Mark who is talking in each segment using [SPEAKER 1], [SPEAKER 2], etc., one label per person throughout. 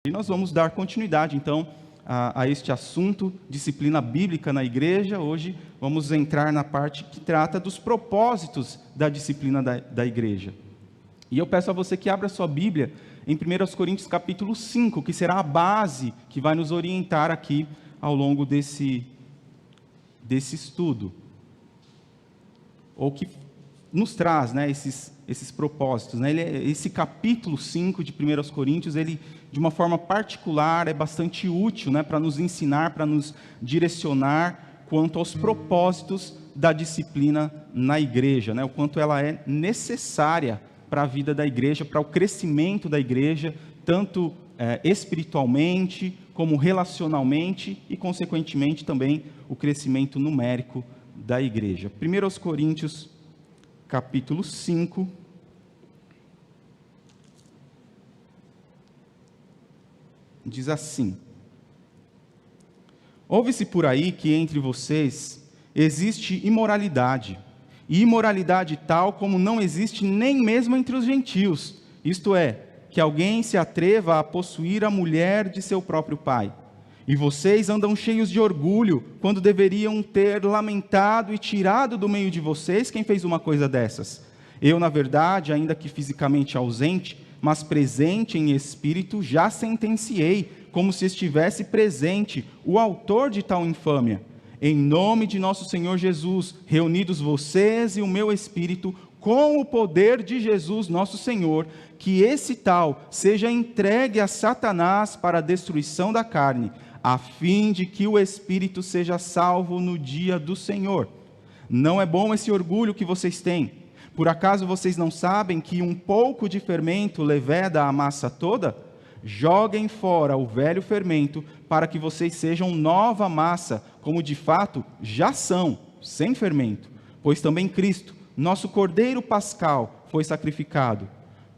[SPEAKER 1] E nós vamos dar continuidade, então, a este assunto, disciplina bíblica na igreja. Hoje vamos entrar na parte que trata dos propósitos da disciplina da igreja. E eu peço a você que abra sua Bíblia em 1 Coríntios capítulo 5, que será a base que vai nos orientar aqui ao longo desse estudo. Ou que nos traz, né, esses propósitos. Né? Esse capítulo 5 de 1 Coríntios, ele, de uma forma particular, é bastante útil, né, para nos ensinar, para nos direcionar quanto aos propósitos da disciplina na igreja, né? O quanto ela é necessária para a vida da igreja, para o crescimento da igreja, tanto espiritualmente, como relacionalmente e, consequentemente, também o crescimento numérico da igreja. 1 Coríntios capítulo 5, diz assim: ouve-se por aí que entre vocês existe imoralidade, e imoralidade tal como não existe nem mesmo entre os gentios, isto é, que alguém se atreva a possuir a mulher de seu próprio pai. E vocês andam cheios de orgulho, quando deveriam ter lamentado e tirado do meio de vocês quem fez uma coisa dessas. Eu, na verdade, ainda que fisicamente ausente, mas presente em espírito, já sentenciei, como se estivesse presente, o autor de tal infâmia. Em nome de nosso Senhor Jesus, reunidos vocês e o meu espírito, com o poder de Jesus nosso Senhor, que esse tal seja entregue a Satanás para a destruição da carne, a fim de que o espírito seja salvo no dia do Senhor. Não é bom esse orgulho que vocês têm. Por acaso vocês não sabem que um pouco de fermento leveda a massa toda? Joguem fora o velho fermento, para que vocês sejam nova massa, como de fato já são, sem fermento. Pois também Cristo, nosso Cordeiro Pascal, foi sacrificado.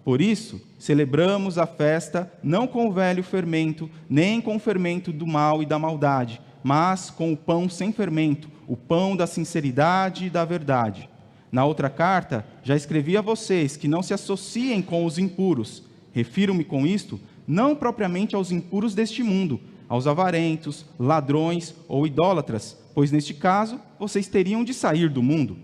[SPEAKER 1] Por isso, celebramos a festa não com o velho fermento, nem com o fermento do mal e da maldade, mas com o pão sem fermento, o pão da sinceridade e da verdade. Na outra carta, já escrevi a vocês que não se associem com os impuros. Refiro-me com isto, não propriamente aos impuros deste mundo, aos avarentos, ladrões ou idólatras, pois neste caso, vocês teriam de sair do mundo.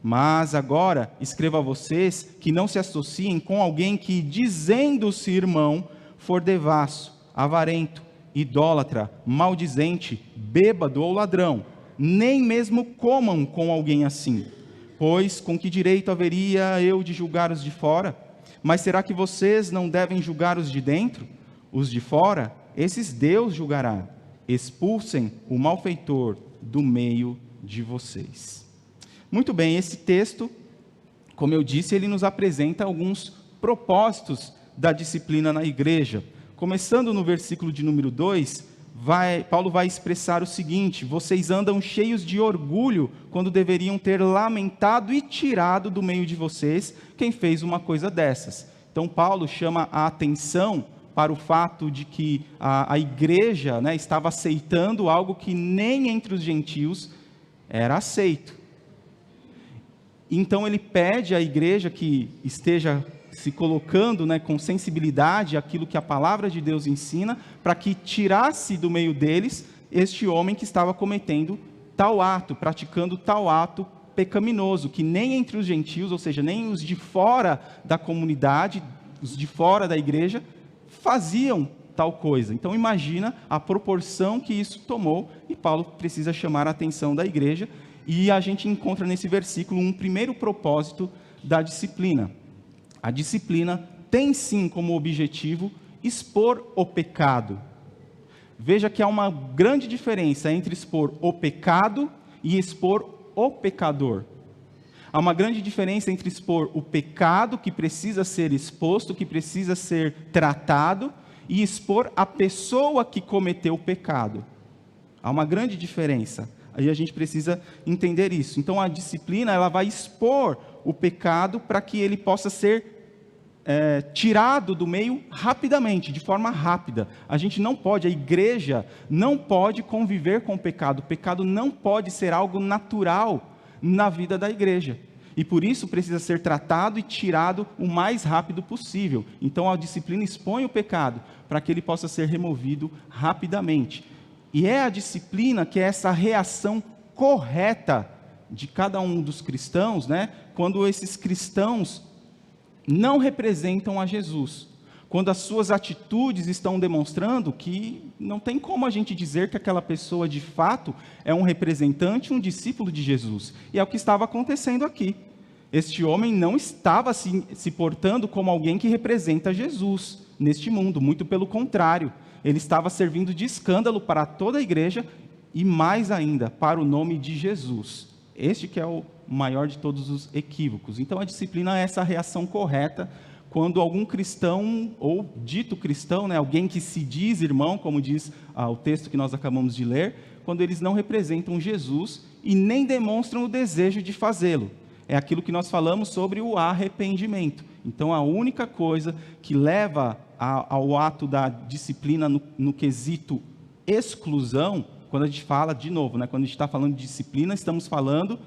[SPEAKER 1] Mas agora escrevo a vocês que não se associem com alguém que, dizendo-se irmão, for devasso, avarento, idólatra, maldizente, bêbado ou ladrão. Nem mesmo comam com alguém assim. Pois com que direito haveria eu de julgar os de fora? Mas será que vocês não devem julgar os de dentro? Os de fora, esses Deus julgará. Expulsem o malfeitor do meio de vocês. Muito bem, esse texto, como eu disse, ele nos apresenta alguns propósitos da disciplina na igreja. Começando no versículo de número 2, Paulo vai expressar o seguinte: vocês andam cheios de orgulho, quando deveriam ter lamentado e tirado do meio de vocês quem fez uma coisa dessas. Então Paulo chama a atenção para o fato de que a igreja, né, estava aceitando algo que nem entre os gentios era aceito. Então ele pede à igreja que esteja se colocando, né, com sensibilidade aquilo que a palavra de Deus ensina, para que tirasse do meio deles este homem que estava cometendo tal ato, praticando tal ato pecaminoso, que nem entre os gentios, ou seja, nem os de fora da comunidade, os de fora da igreja, faziam tal coisa. Então imagina a proporção que isso tomou, e Paulo precisa chamar a atenção da igreja. E a gente encontra nesse versículo um primeiro propósito da disciplina. A disciplina tem sim como objetivo expor o pecado. Veja que há uma grande diferença entre expor o pecado e expor o pecador. Há uma grande diferença entre expor o pecado que precisa ser exposto, que precisa ser tratado, e expor a pessoa que cometeu o pecado. Há uma grande diferença. Aí a gente precisa entender isso. Então a disciplina, ela vai expor o pecado para que ele possa ser tirado do meio rapidamente, de forma rápida. A gente não pode, a igreja não pode conviver com o pecado. O pecado não pode ser algo natural na vida da igreja. E por isso precisa ser tratado e tirado o mais rápido possível. Então a disciplina expõe o pecado para que ele possa ser removido rapidamente. E é a disciplina que é essa reação correta de cada um dos cristãos, né? Quando esses cristãos não representam a Jesus. Quando as suas atitudes estão demonstrando que não tem como a gente dizer que aquela pessoa de fato é um representante, um discípulo de Jesus. E é o que estava acontecendo aqui. Este homem não estava se portando como alguém que representa Jesus neste mundo, muito pelo contrário. Ele estava servindo de escândalo para toda a igreja e mais ainda, para o nome de Jesus. Este que é o maior de todos os equívocos. Então a disciplina é essa reação correta quando algum cristão, ou dito cristão, né, alguém que se diz irmão, como diz o texto que nós acabamos de ler, quando eles não representam Jesus e nem demonstram o desejo de fazê-lo. É aquilo que nós falamos sobre o arrependimento. Então, a única coisa que leva ao ato da disciplina no quesito exclusão, quando a gente fala, de novo, né, quando a gente está falando de disciplina, estamos falando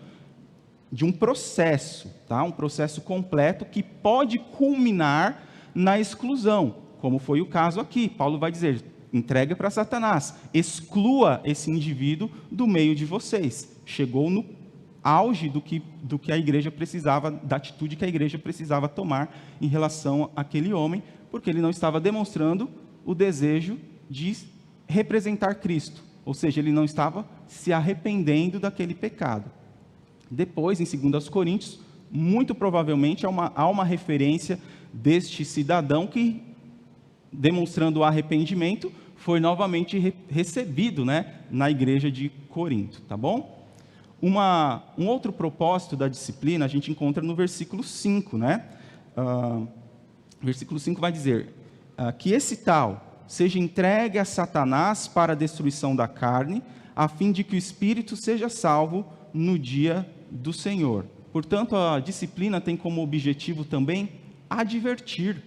[SPEAKER 1] de um processo, tá? Um processo completo que pode culminar na exclusão, como foi o caso aqui. Paulo vai dizer, entrega para Satanás, exclua esse indivíduo do meio de vocês. Chegou no auge do que a igreja precisava, da atitude que a igreja precisava tomar em relação àquele homem, porque ele não estava demonstrando o desejo de representar Cristo, ou seja, ele não estava se arrependendo daquele pecado. Depois, em 2 Coríntios, muito provavelmente há uma referência deste cidadão que, demonstrando o arrependimento, foi novamente recebido, né, na igreja de Corinto, tá bom? Um outro propósito da disciplina a gente encontra no versículo 5, né? Versículo 5 vai dizer, que esse tal seja entregue a Satanás para a destruição da carne, a fim de que o espírito seja salvo no dia do Senhor. Portanto, a disciplina tem como objetivo também advertir.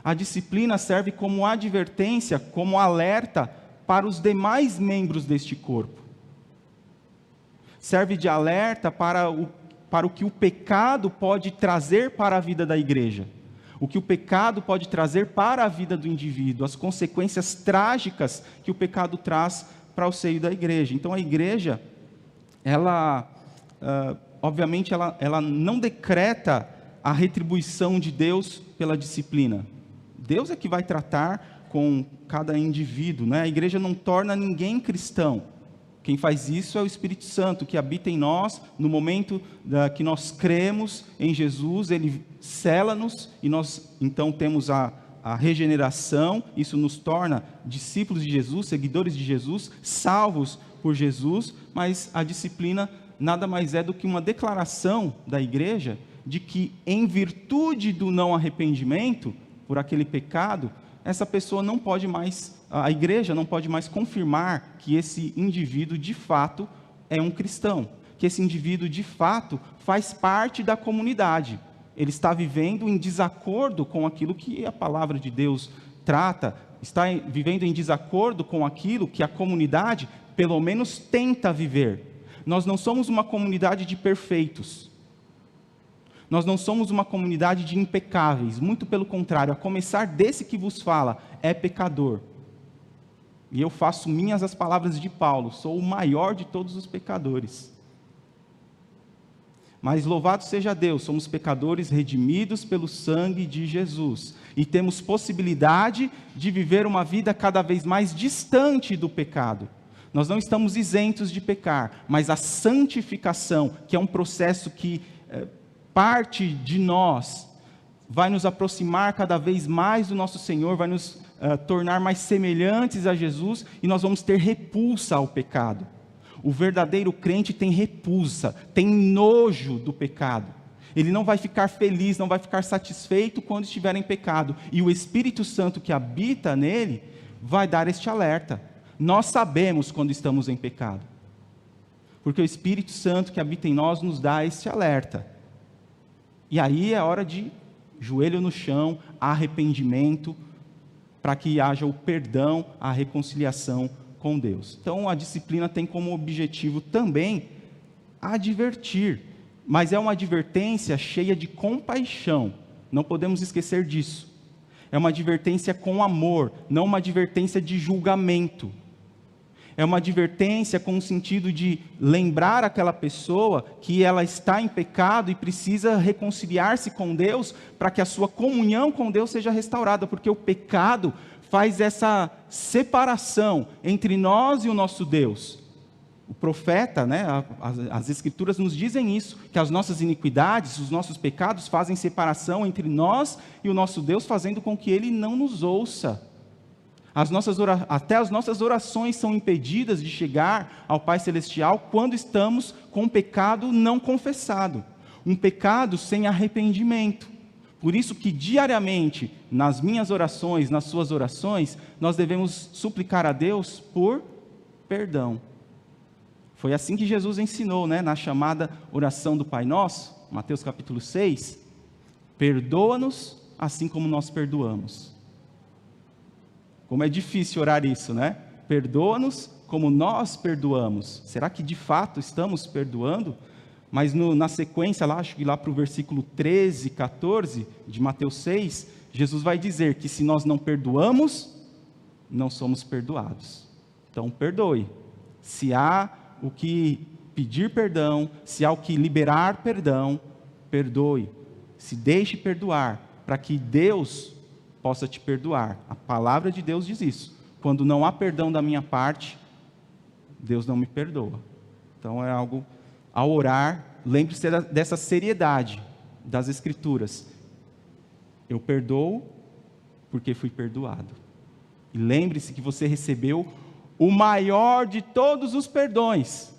[SPEAKER 1] A disciplina serve como advertência, como alerta para os demais membros deste corpo. Serve de alerta para o que o pecado pode trazer para a vida da igreja. O que o pecado pode trazer para a vida do indivíduo, as consequências trágicas que o pecado traz para o seio da igreja. Então, a igreja, obviamente, ela não decreta a retribuição de Deus pela disciplina. Deus é que vai tratar com cada indivíduo, né? A igreja não torna ninguém cristão. Quem faz isso é o Espírito Santo, que habita em nós, no momento que nós cremos em Jesus, ele sela-nos, e nós então temos a regeneração, isso nos torna discípulos de Jesus, seguidores de Jesus, salvos por Jesus, mas a disciplina nada mais é do que uma declaração da igreja, de que em virtude do não arrependimento, por aquele pecado, essa pessoa não pode mais, a igreja não pode mais confirmar que esse indivíduo de fato é um cristão, que esse indivíduo de fato faz parte da comunidade. Ele está vivendo em desacordo com aquilo que a palavra de Deus trata, está vivendo em desacordo com aquilo que a comunidade, pelo menos, tenta viver. Nós não somos uma comunidade de perfeitos. Nós não somos uma comunidade de impecáveis, muito pelo contrário, a começar desse que vos fala, é pecador. E eu faço minhas as palavras de Paulo, sou o maior de todos os pecadores. Mas louvado seja Deus, somos pecadores redimidos pelo sangue de Jesus. E temos possibilidade de viver uma vida cada vez mais distante do pecado. Nós não estamos isentos de pecar, mas a santificação, que é um processo que parte de nós, vai nos aproximar cada vez mais do nosso Senhor, vai nos tornar mais semelhantes a Jesus, e nós vamos ter repulsa ao pecado. O verdadeiro crente tem repulsa, tem nojo do pecado. Ele não vai ficar feliz, não vai ficar satisfeito quando estiver em pecado. E o Espírito Santo que habita nele vai dar este alerta. Nós sabemos quando estamos em pecado, porque o Espírito Santo que habita em nós nos dá este alerta. E aí é hora de joelho no chão, arrependimento, para que haja o perdão, a reconciliação com Deus. Então a disciplina tem como objetivo também advertir. mas é uma advertência cheia de compaixão. Não podemos esquecer disso. É uma advertência com amor, não uma advertência de julgamento. É uma advertência com o sentido de lembrar aquela pessoa que ela está em pecado e precisa reconciliar-se com Deus para que a sua comunhão com Deus seja restaurada, porque o pecado faz essa separação entre nós e o nosso Deus. O profeta, né, as Escrituras nos dizem isso, que as nossas iniquidades, os nossos pecados fazem separação entre nós e o nosso Deus, fazendo com que Ele não nos ouça. Até as nossas orações são impedidas de chegar ao Pai Celestial quando estamos com um pecado não confessado, um pecado sem arrependimento. Por isso que diariamente, nas minhas orações, nas suas orações, nós devemos suplicar a Deus por perdão. Foi assim que Jesus ensinou, né, na chamada oração do Pai Nosso, Mateus capítulo 6, perdoa-nos assim como nós perdoamos. Como é difícil orar isso, né? Perdoa-nos como nós perdoamos. Será que de fato estamos perdoando? Mas na sequência, acho que lá para o versículo 13, 14 de Mateus 6, Jesus vai dizer que se nós não perdoamos, não somos perdoados. Então perdoe. Se há o que pedir perdão, se há o que liberar perdão, perdoe. Se deixe perdoar, para que Deus possa te perdoar. A palavra de Deus diz isso. Quando não há perdão da minha parte, Deus não me perdoa. Então é algo, ao orar, lembre-se dessa seriedade das Escrituras. Eu perdoo porque fui perdoado. E lembre-se que você recebeu o maior de todos os perdões.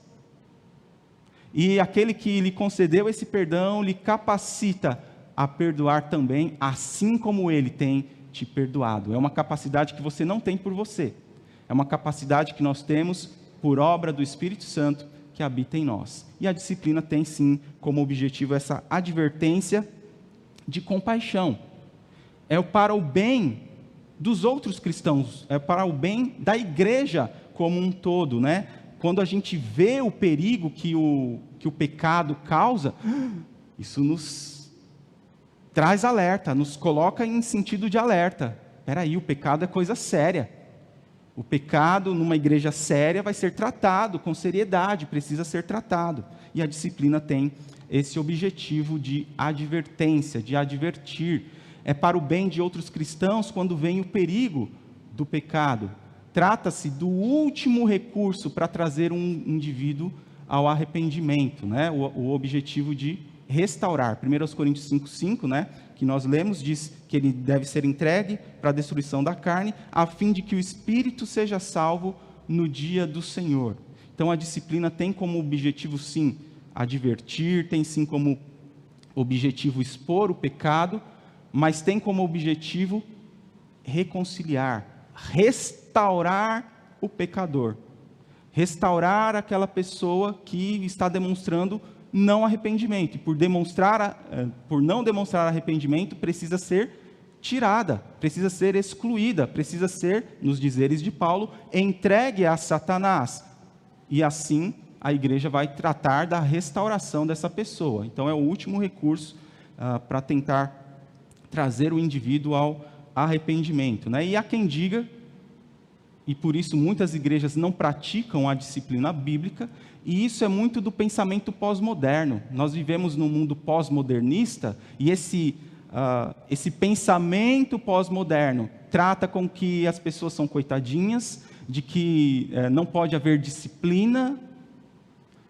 [SPEAKER 1] E aquele que lhe concedeu esse perdão, lhe capacita a perdoar também, assim como Ele tem te perdoado. É uma capacidade que você não tem por você. É uma capacidade que nós temos por obra do Espírito Santo que habita em nós. E a disciplina tem sim como objetivo essa advertência de compaixão. É para o bem dos outros cristãos, é para o bem da igreja como um todo, né? Quando a gente vê o perigo que o pecado causa, isso nos traz alerta, nos coloca em sentido de alerta. Espera aí, o pecado é coisa séria. O pecado numa igreja séria vai ser tratado com seriedade, precisa ser tratado. E a disciplina tem esse objetivo de advertência, de advertir. É para o bem de outros cristãos quando vem o perigo do pecado. Trata-se do último recurso para trazer um indivíduo ao arrependimento, né? O objetivo de restaurar. 1 Coríntios 5,5, né, que nós lemos, diz que ele deve ser entregue para a destruição da carne, a fim de que o espírito seja salvo no dia do Senhor. Então a disciplina tem como objetivo sim advertir, tem sim como objetivo expor o pecado, mas tem como objetivo reconciliar, restaurar o pecador, restaurar aquela pessoa que está demonstrando não arrependimento, e por não demonstrar arrependimento, precisa ser tirada, precisa ser excluída, precisa ser, nos dizeres de Paulo, entregue a Satanás, e assim a igreja vai tratar da restauração dessa pessoa. Então é o último recurso para tentar trazer o indivíduo ao arrependimento, né? E há quem diga, e por isso muitas igrejas não praticam a disciplina bíblica, e isso é muito do pensamento pós-moderno. Nós vivemos num mundo pós-modernista, e esse pensamento pós-moderno trata com que as pessoas são coitadinhas, de que não pode haver disciplina,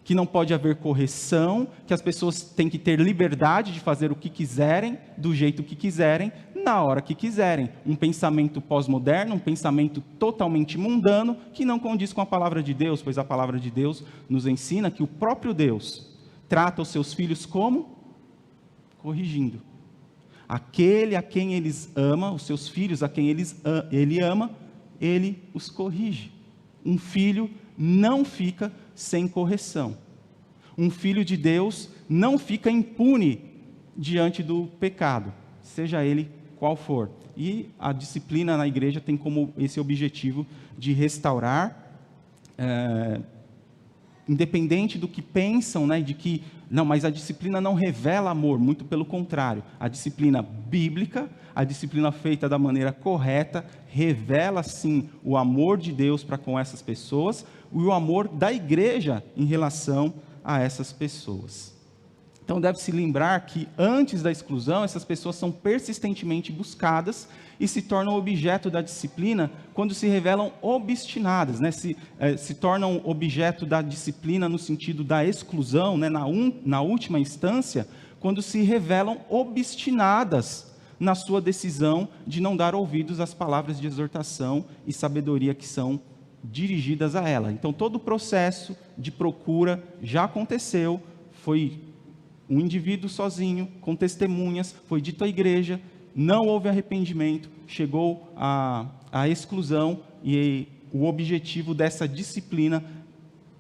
[SPEAKER 1] que não pode haver correção, que as pessoas têm que ter liberdade de fazer o que quiserem, do jeito que quiserem, na hora que quiserem. Um pensamento pós-moderno, um pensamento totalmente mundano, que não condiz com a palavra de Deus, pois a palavra de Deus nos ensina que o próprio Deus trata os seus filhos como? Corrigindo. Aquele a quem eles ama, os seus filhos a quem ele ama, ele os corrige. Um filho não fica sem correção. Um filho de Deus não fica impune diante do pecado, seja ele qual for. E a disciplina na igreja tem como esse objetivo de restaurar independente do que pensam, né, de que, não, mas a disciplina não revela amor, muito pelo contrário. A disciplina bíblica, a disciplina feita da maneira correta, revela sim o amor de Deus para com essas pessoas e o amor da igreja em relação a essas pessoas. Então deve-se lembrar que antes da exclusão, essas pessoas são persistentemente buscadas e se tornam objeto da disciplina quando se revelam obstinadas, né? Se tornam objeto da disciplina no sentido da exclusão, né? Na última instância, quando se revelam obstinadas na sua decisão de não dar ouvidos às palavras de exortação e sabedoria que são dirigidas a ela. Então todo o processo de procura já aconteceu, foi um indivíduo sozinho, com testemunhas, foi dito à igreja, não houve arrependimento, chegou à exclusão, e o objetivo dessa disciplina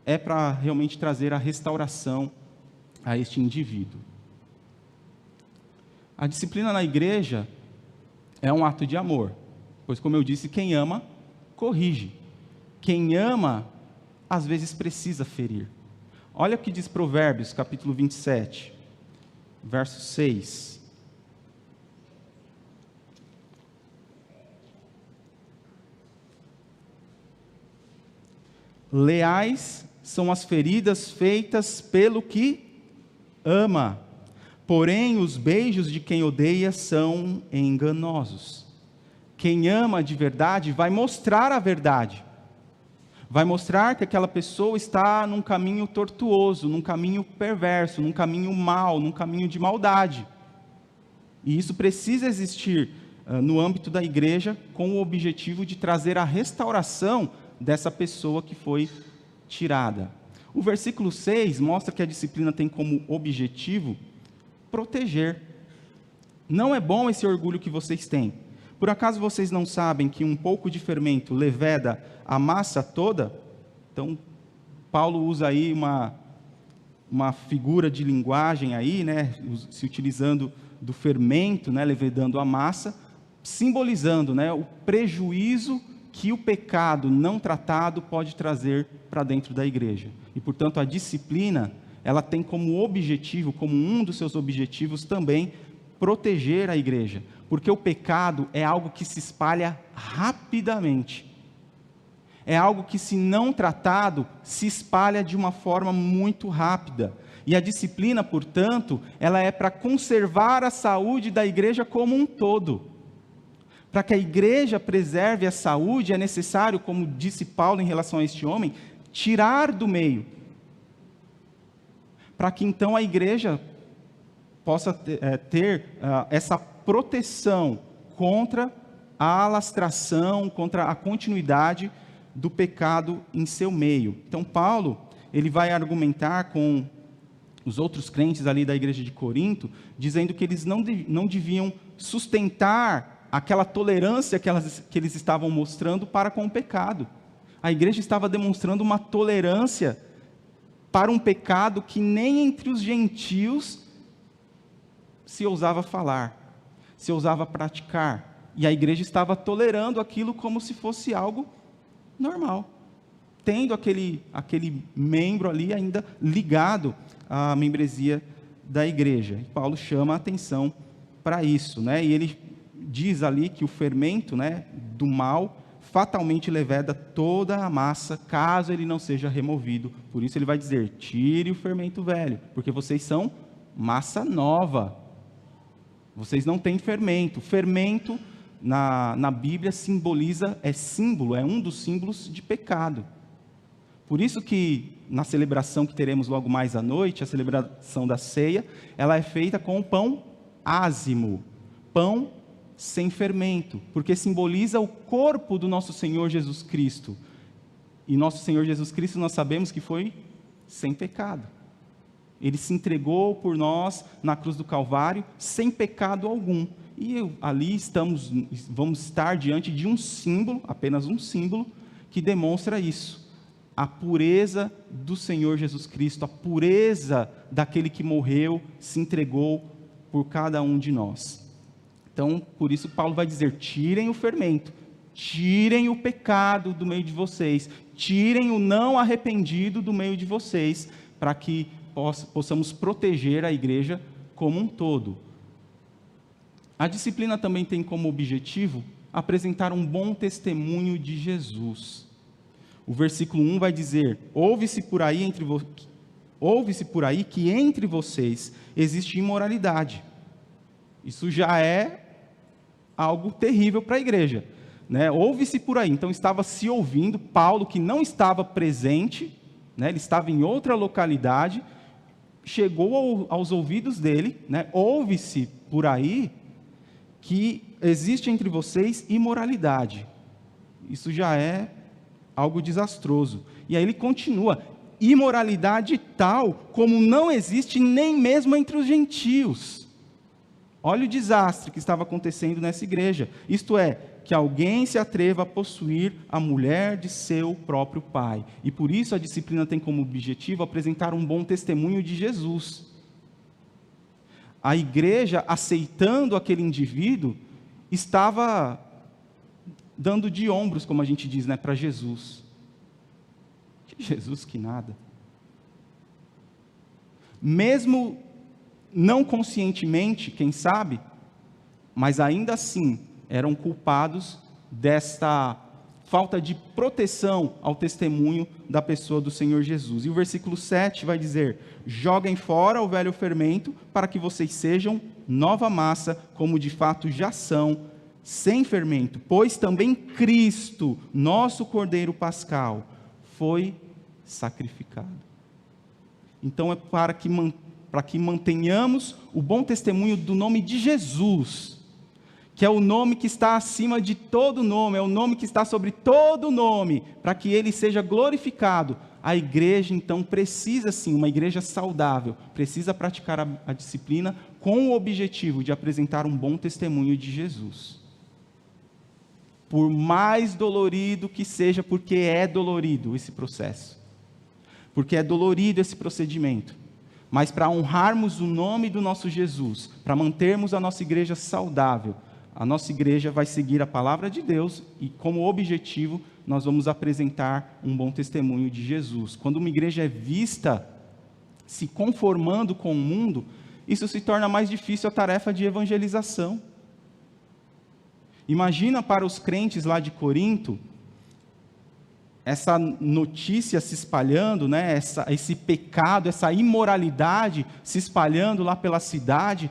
[SPEAKER 1] é para realmente trazer a restauração a este indivíduo. A disciplina na igreja é um ato de amor, pois, como eu disse, quem ama, corrige. Quem ama, às vezes precisa ferir. Olha o que diz Provérbios, capítulo 27. Verso 6. Leais são as feridas feitas pelo que ama, porém os beijos de quem odeia são enganosos. Quem ama de verdade vai mostrar a verdade. Vai mostrar que aquela pessoa está num caminho tortuoso, num caminho perverso, num caminho mau, num caminho de maldade. E isso precisa existir no âmbito da igreja, com o objetivo de trazer a restauração dessa pessoa que foi tirada. O versículo 6 mostra que a disciplina tem como objetivo proteger. Não é bom esse orgulho que vocês têm. Por acaso vocês não sabem que um pouco de fermento leveda a massa toda? Então, Paulo usa aí uma figura de linguagem aí, né, se utilizando do fermento, né, levedando a massa, simbolizando, né, o prejuízo que o pecado não tratado pode trazer para dentro da igreja. E, portanto, a disciplina, ela tem como objetivo, como um dos seus objetivos também, proteger a igreja, porque o pecado é algo que se espalha rapidamente. É algo que, se não tratado, se espalha de uma forma muito rápida. E a disciplina, portanto, ela é para conservar a saúde da igreja como um todo. Para que a igreja preserve a saúde, é necessário, como disse Paulo em relação a este homem, tirar do meio. Para que então a igreja possa ter essa proteção contra a alastração, contra a continuidade do pecado em seu meio. Então Paulo, ele vai argumentar com os outros crentes ali da igreja de Corinto, dizendo que eles não deviam sustentar aquela tolerância que eles estavam mostrando para com o pecado. A igreja estava demonstrando uma tolerância para um pecado que nem entre os gentios se ousava falar, se ousava praticar. E a igreja estava tolerando aquilo como se fosse algo normal, tendo aquele membro ali ainda ligado à membresia da igreja. E Paulo chama a atenção para isso, né? E ele diz ali que o fermento, né, do mal fatalmente leveda toda a massa, caso ele não seja removido. Por isso ele vai dizer: tire o fermento velho, porque vocês são massa nova. Vocês não têm fermento. Fermento na Bíblia simboliza, é um dos símbolos de pecado. Por isso que na celebração que teremos logo mais à noite, a celebração da ceia, ela é feita com o pão ázimo, pão sem fermento, porque simboliza o corpo do nosso Senhor Jesus Cristo. E nosso Senhor Jesus Cristo, nós sabemos que foi sem pecado. Ele se entregou por nós na cruz do Calvário sem pecado algum. E ali vamos estar diante de um símbolo, apenas um símbolo, que demonstra isso. A pureza do Senhor Jesus Cristo, a pureza daquele que morreu, se entregou por cada um de nós. Então, por isso Paulo vai dizer: tirem o fermento, tirem o pecado do meio de vocês, tirem o não arrependido do meio de vocês, para que possamos proteger a igreja como um todo. A disciplina também tem como objetivo apresentar um bom testemunho de Jesus. O versículo 1 vai dizer: ouve-se por aí que entre vocês existe imoralidade. Isso já é algo terrível para a igreja, né? Ouve-se por aí, então estava se ouvindo. Paulo, que não estava presente, né? Ele estava em outra localidade, chegou aos ouvidos dele, né? Ouve-se por aí que existe entre vocês imoralidade. Isso já é algo desastroso. E aí ele continua: imoralidade tal como não existe nem mesmo entre os gentios. Olha o desastre que estava acontecendo nessa igreja. Isto é, que alguém se atreva a possuir a mulher de seu próprio pai. E por isso a disciplina tem como objetivo apresentar um bom testemunho de Jesus. A igreja, aceitando aquele indivíduo, estava dando de ombros, como a gente diz, né, para Jesus. Que Jesus que nada. Mesmo não conscientemente, quem sabe, mas ainda assim eram culpados desta falta de proteção ao testemunho da pessoa do Senhor Jesus. E o versículo 7 vai dizer: joguem fora o velho fermento, para que vocês sejam nova massa, como de fato já são, sem fermento, pois também Cristo, nosso Cordeiro Pascal, foi sacrificado. Então é para que mantenhamos o bom testemunho do nome de Jesus, que é o nome que está acima de todo nome, é o nome que está sobre todo nome, para que ele seja glorificado. A igreja, então, precisa sim, uma igreja saudável, precisa praticar a disciplina com o objetivo de apresentar um bom testemunho de Jesus. Por mais dolorido que seja, porque é dolorido esse processo, porque é dolorido esse procedimento, mas para honrarmos o nome do nosso Jesus, para mantermos a nossa igreja saudável, a nossa igreja vai seguir a palavra de Deus e, como objetivo, nós vamos apresentar um bom testemunho de Jesus. Quando uma igreja é vista se conformando com o mundo, isso se torna mais difícil a tarefa de evangelização. Imagina para os crentes lá de Corinto, essa notícia se espalhando, né? Esse pecado, essa imoralidade se espalhando lá pela cidade.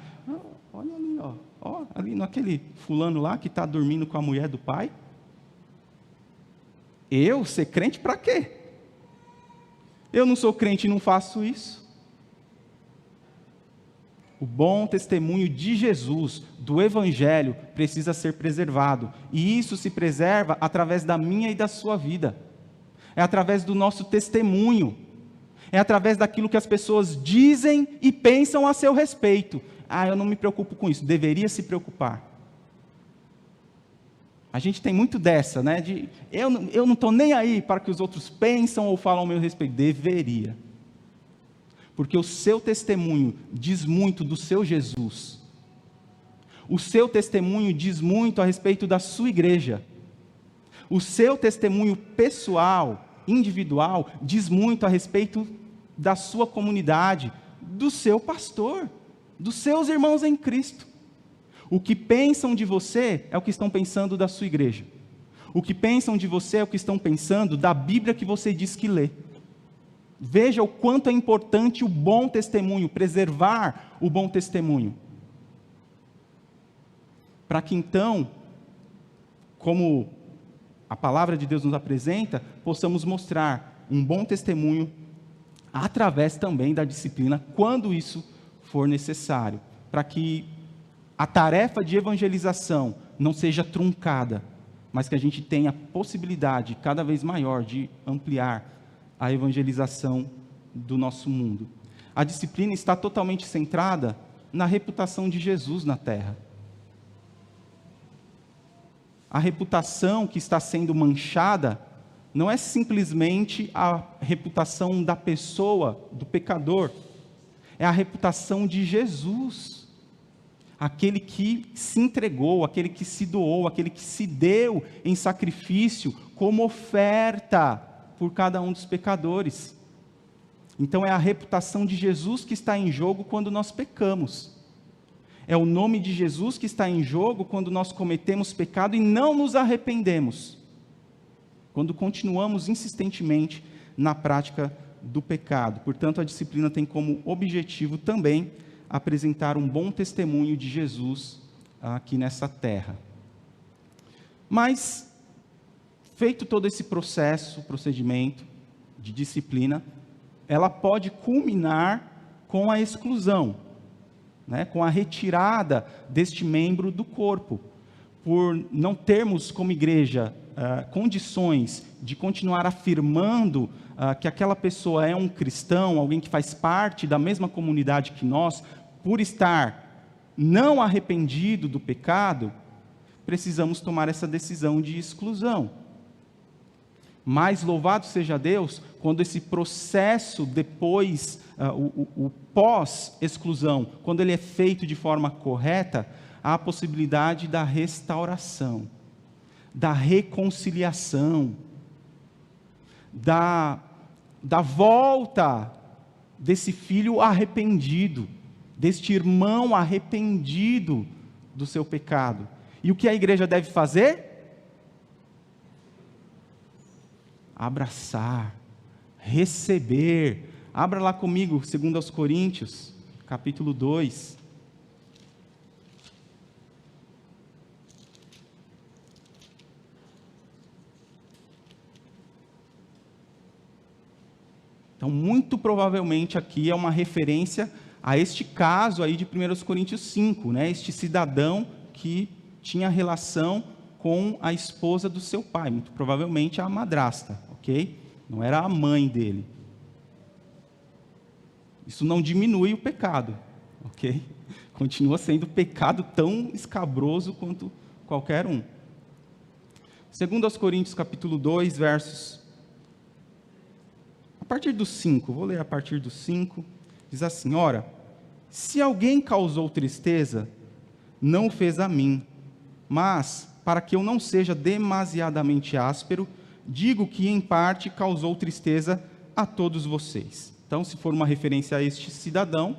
[SPEAKER 1] Olha ali, ó, ali naquele fulano lá que está dormindo com a mulher do pai. Eu ser crente para quê? Eu não sou crente e não faço isso. O bom testemunho de Jesus, do Evangelho, precisa ser preservado. E isso se preserva através da minha e da sua vida. É através do nosso testemunho. É através daquilo que as pessoas dizem e pensam a seu respeito. Eu não me preocupo com isso. Deveria se preocupar. A gente tem muito dessa, né? Eu não estou nem aí para que os outros pensam ou falam a meu respeito. Deveria. Porque o seu testemunho diz muito do seu Jesus. O seu testemunho diz muito a respeito da sua igreja. O seu testemunho pessoal, individual, diz muito a respeito da sua comunidade, do seu pastor, dos seus irmãos em Cristo. O que pensam de você é o que estão pensando da sua igreja. O que pensam de você é o que estão pensando da Bíblia que você diz que lê. Veja o quanto é importante o bom testemunho, preservar o bom testemunho. Para que então, como a palavra de Deus nos apresenta, possamos mostrar um bom testemunho através também da disciplina, quando isso for necessário, para que a tarefa de evangelização não seja truncada, mas que a gente tenha a possibilidade cada vez maior de ampliar a evangelização do nosso mundo. A disciplina está totalmente centrada na reputação de Jesus na terra. A reputação que está sendo manchada não é simplesmente a reputação da pessoa, do pecador, é a reputação de Jesus. aquele que se entregou, aquele que se doou, aquele que se deu em sacrifício como oferta por cada um dos pecadores. Então é a reputação de Jesus que está em jogo quando nós pecamos. É o nome de Jesus que está em jogo quando nós cometemos pecado e não nos arrependemos. Quando continuamos insistentemente na prática do pecado. Portanto, a disciplina tem como objetivo também apresentar um bom testemunho de Jesus aqui nessa terra. Mas, feito todo esse procedimento de disciplina, ela pode culminar com a exclusão, né, com a retirada deste membro do corpo, por não termos como igreja condições de continuar afirmando que aquela pessoa é um cristão, alguém que faz parte da mesma comunidade que nós, por estar não arrependido do pecado, precisamos tomar essa decisão de exclusão. Mas louvado seja Deus, quando esse processo depois, o pós-exclusão, quando ele é feito de forma correta, há a possibilidade da restauração, da reconciliação, da volta desse filho arrependido, deste irmão arrependido do seu pecado. E o que a igreja deve fazer? Abraçar, receber. Abra lá comigo, 2 Coríntios, capítulo 2. Então, muito provavelmente aqui é uma referência a este caso aí de 1 Coríntios 5, né? Este cidadão que tinha relação com a esposa do seu pai, muito provavelmente a madrasta, ok? Não era a mãe dele. Isso não diminui o pecado, ok? Continua sendo pecado tão escabroso quanto qualquer um. 2 Coríntios capítulo 2, versos... A partir do 5, vou ler a partir do 5, diz assim: ora, se alguém causou tristeza, não o fez a mim, mas, para que eu não seja demasiadamente áspero, digo que em parte causou tristeza a todos vocês. Então, se for uma referência a este cidadão,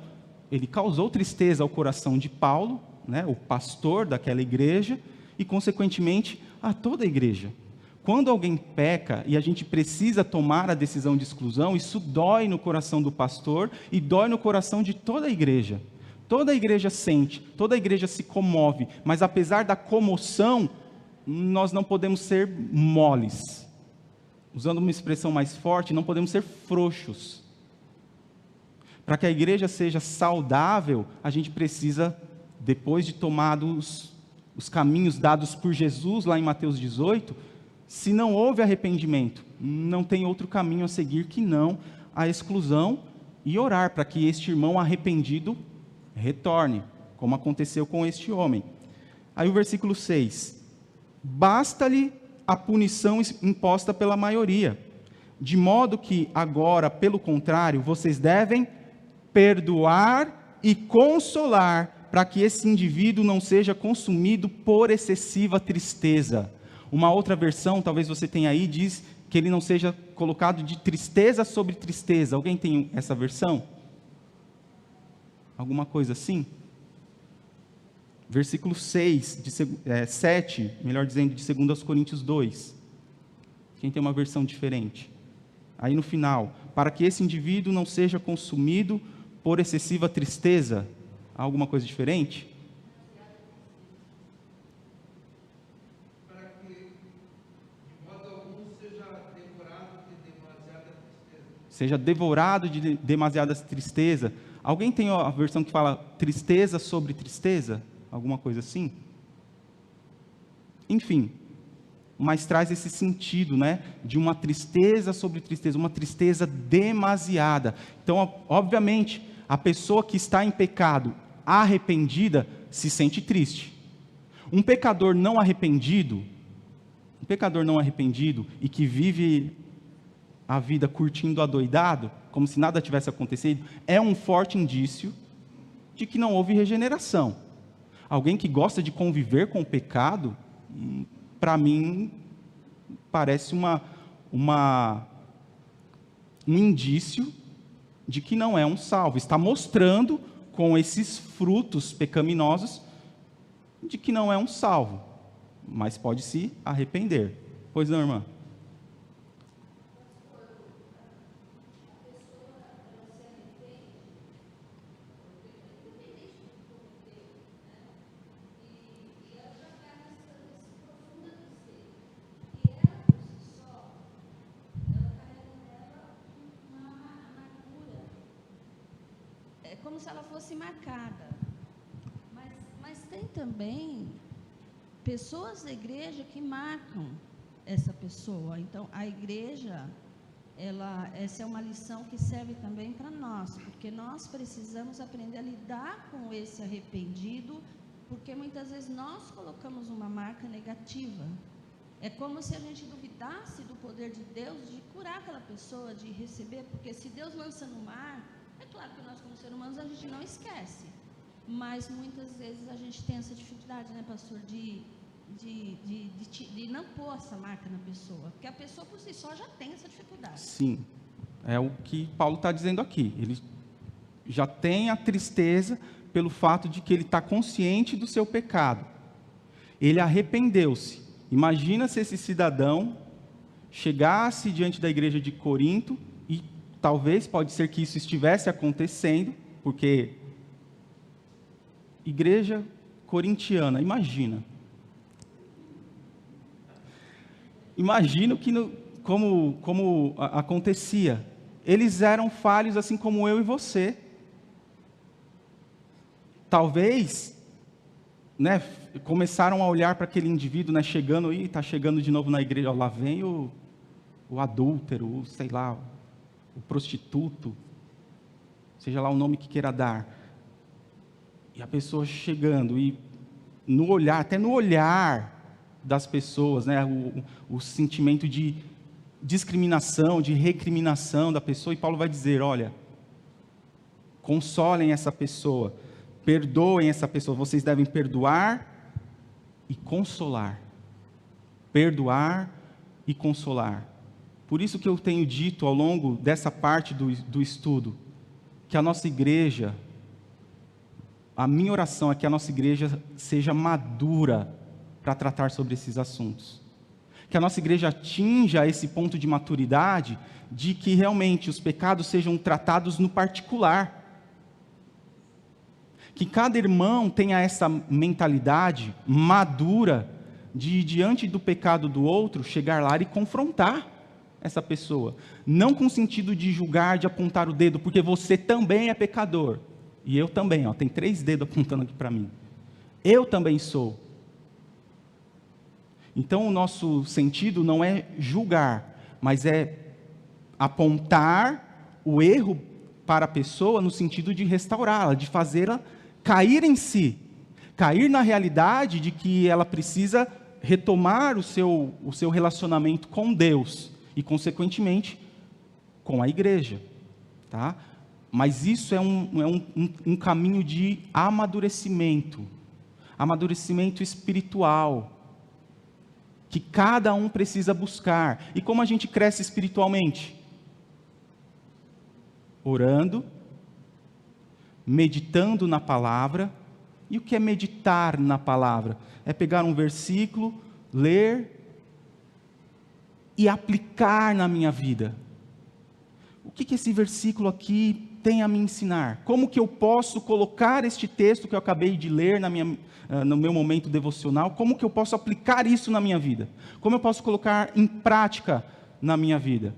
[SPEAKER 1] ele causou tristeza ao coração de Paulo, né, o pastor daquela igreja, e consequentemente a toda a igreja. Quando alguém peca e a gente precisa tomar a decisão de exclusão, isso dói no coração do pastor e dói no coração de toda a igreja. Toda a igreja sente, toda a igreja se comove, mas apesar da comoção, nós não podemos ser moles. Usando uma expressão mais forte, não podemos ser frouxos. Para que a igreja seja saudável, a gente precisa, depois de tomados os caminhos dados por Jesus lá em Mateus 18, se não houve arrependimento, não tem outro caminho a seguir que não a exclusão e orar para que este irmão arrependido retorne, como aconteceu com este homem. Aí o versículo 6, basta-lhe a punição imposta pela maioria, de modo que agora, pelo contrário, vocês devem perdoar e consolar, para que esse indivíduo não seja consumido por excessiva tristeza. Uma outra versão, talvez você tenha aí, diz que ele não seja colocado de tristeza sobre tristeza. Alguém tem essa versão? Alguma coisa assim? Versículo 7, melhor dizendo, de 2 Coríntios 2. Quem tem uma versão diferente? Aí no final, para que esse indivíduo não seja consumido por excessiva tristeza. Há alguma coisa diferente? Seja devorado de demasiada tristeza. Alguém tem a versão que fala tristeza sobre tristeza? Alguma coisa assim? Enfim, mas traz esse sentido, né? De uma tristeza sobre tristeza, uma tristeza demasiada. Então, obviamente, a pessoa que está em pecado, arrependida, se sente triste. Um pecador não arrependido e que vive a vida curtindo adoidado, como se nada tivesse acontecido, é um forte indício de que não houve regeneração. Alguém que gosta de conviver com o pecado, para mim, parece um indício de que não é um salvo. Está mostrando com esses frutos pecaminosos de que não é um salvo, mas pode se arrepender. Pois não, irmã?
[SPEAKER 2] É como se ela fosse marcada. Mas tem também pessoas da igreja que marcam essa pessoa. Então, a igreja, essa é uma lição que serve também para nós, porque nós precisamos aprender a lidar com esse arrependido, porque muitas vezes nós colocamos uma marca negativa. É como se a gente duvidasse do poder de Deus de curar aquela pessoa, de receber, porque se Deus lança no mar, é claro que nós como seres humanos a gente não esquece, mas muitas vezes a gente tem essa dificuldade, né, pastor, de não pôr essa marca na pessoa, porque a pessoa por si só já tem essa dificuldade.
[SPEAKER 1] Sim, é o que Paulo está dizendo aqui. Ele já tem a tristeza pelo fato de que ele está consciente do seu pecado. Ele arrependeu-se. Imagina se esse cidadão chegasse diante da igreja de Corinto, e talvez, pode ser que isso estivesse acontecendo, porque igreja corintiana, imagina como acontecia. Eles eram falhos assim como eu e você. Talvez, né, começaram a olhar para aquele indivíduo, né, chegando, está chegando de novo na igreja, ó, lá vem o adúltero, sei lá, o prostituto, seja lá o nome que queira dar. E a pessoa chegando, e no olhar, até no olhar das pessoas, né, o sentimento de discriminação, de recriminação da pessoa, e Paulo vai dizer, olha, consolem essa pessoa, perdoem essa pessoa, vocês devem perdoar e consolar. Perdoar e consolar. Por isso que eu tenho dito ao longo dessa parte do estudo, que a nossa igreja, a minha oração é que a nossa igreja seja madura para tratar sobre esses assuntos. Que a nossa igreja atinja esse ponto de maturidade, de que realmente os pecados sejam tratados no particular. Que cada irmão tenha essa mentalidade madura de, diante do pecado do outro, chegar lá e confrontar essa pessoa. Não com o sentido de julgar, de apontar o dedo, porque você também é pecador. E eu também, ó, tem 3 dedos apontando aqui para mim. Eu também sou. Então o nosso sentido não é julgar, mas é apontar o erro para a pessoa no sentido de restaurá-la, de fazê-la cair em si, cair na realidade de que ela precisa retomar o seu relacionamento com Deus e, consequentemente, com a igreja. Tá? Mas isso é um caminho de amadurecimento espiritual, que cada um precisa buscar. E como a gente cresce espiritualmente? Orando, meditando na palavra. E o que é meditar na palavra? É pegar um versículo, ler e aplicar na minha vida. O que esse versículo aqui tem a me ensinar? Como que eu posso colocar este texto que eu acabei de ler no meu momento devocional, como que eu posso aplicar isso na minha vida? Como eu posso colocar em prática na minha vida?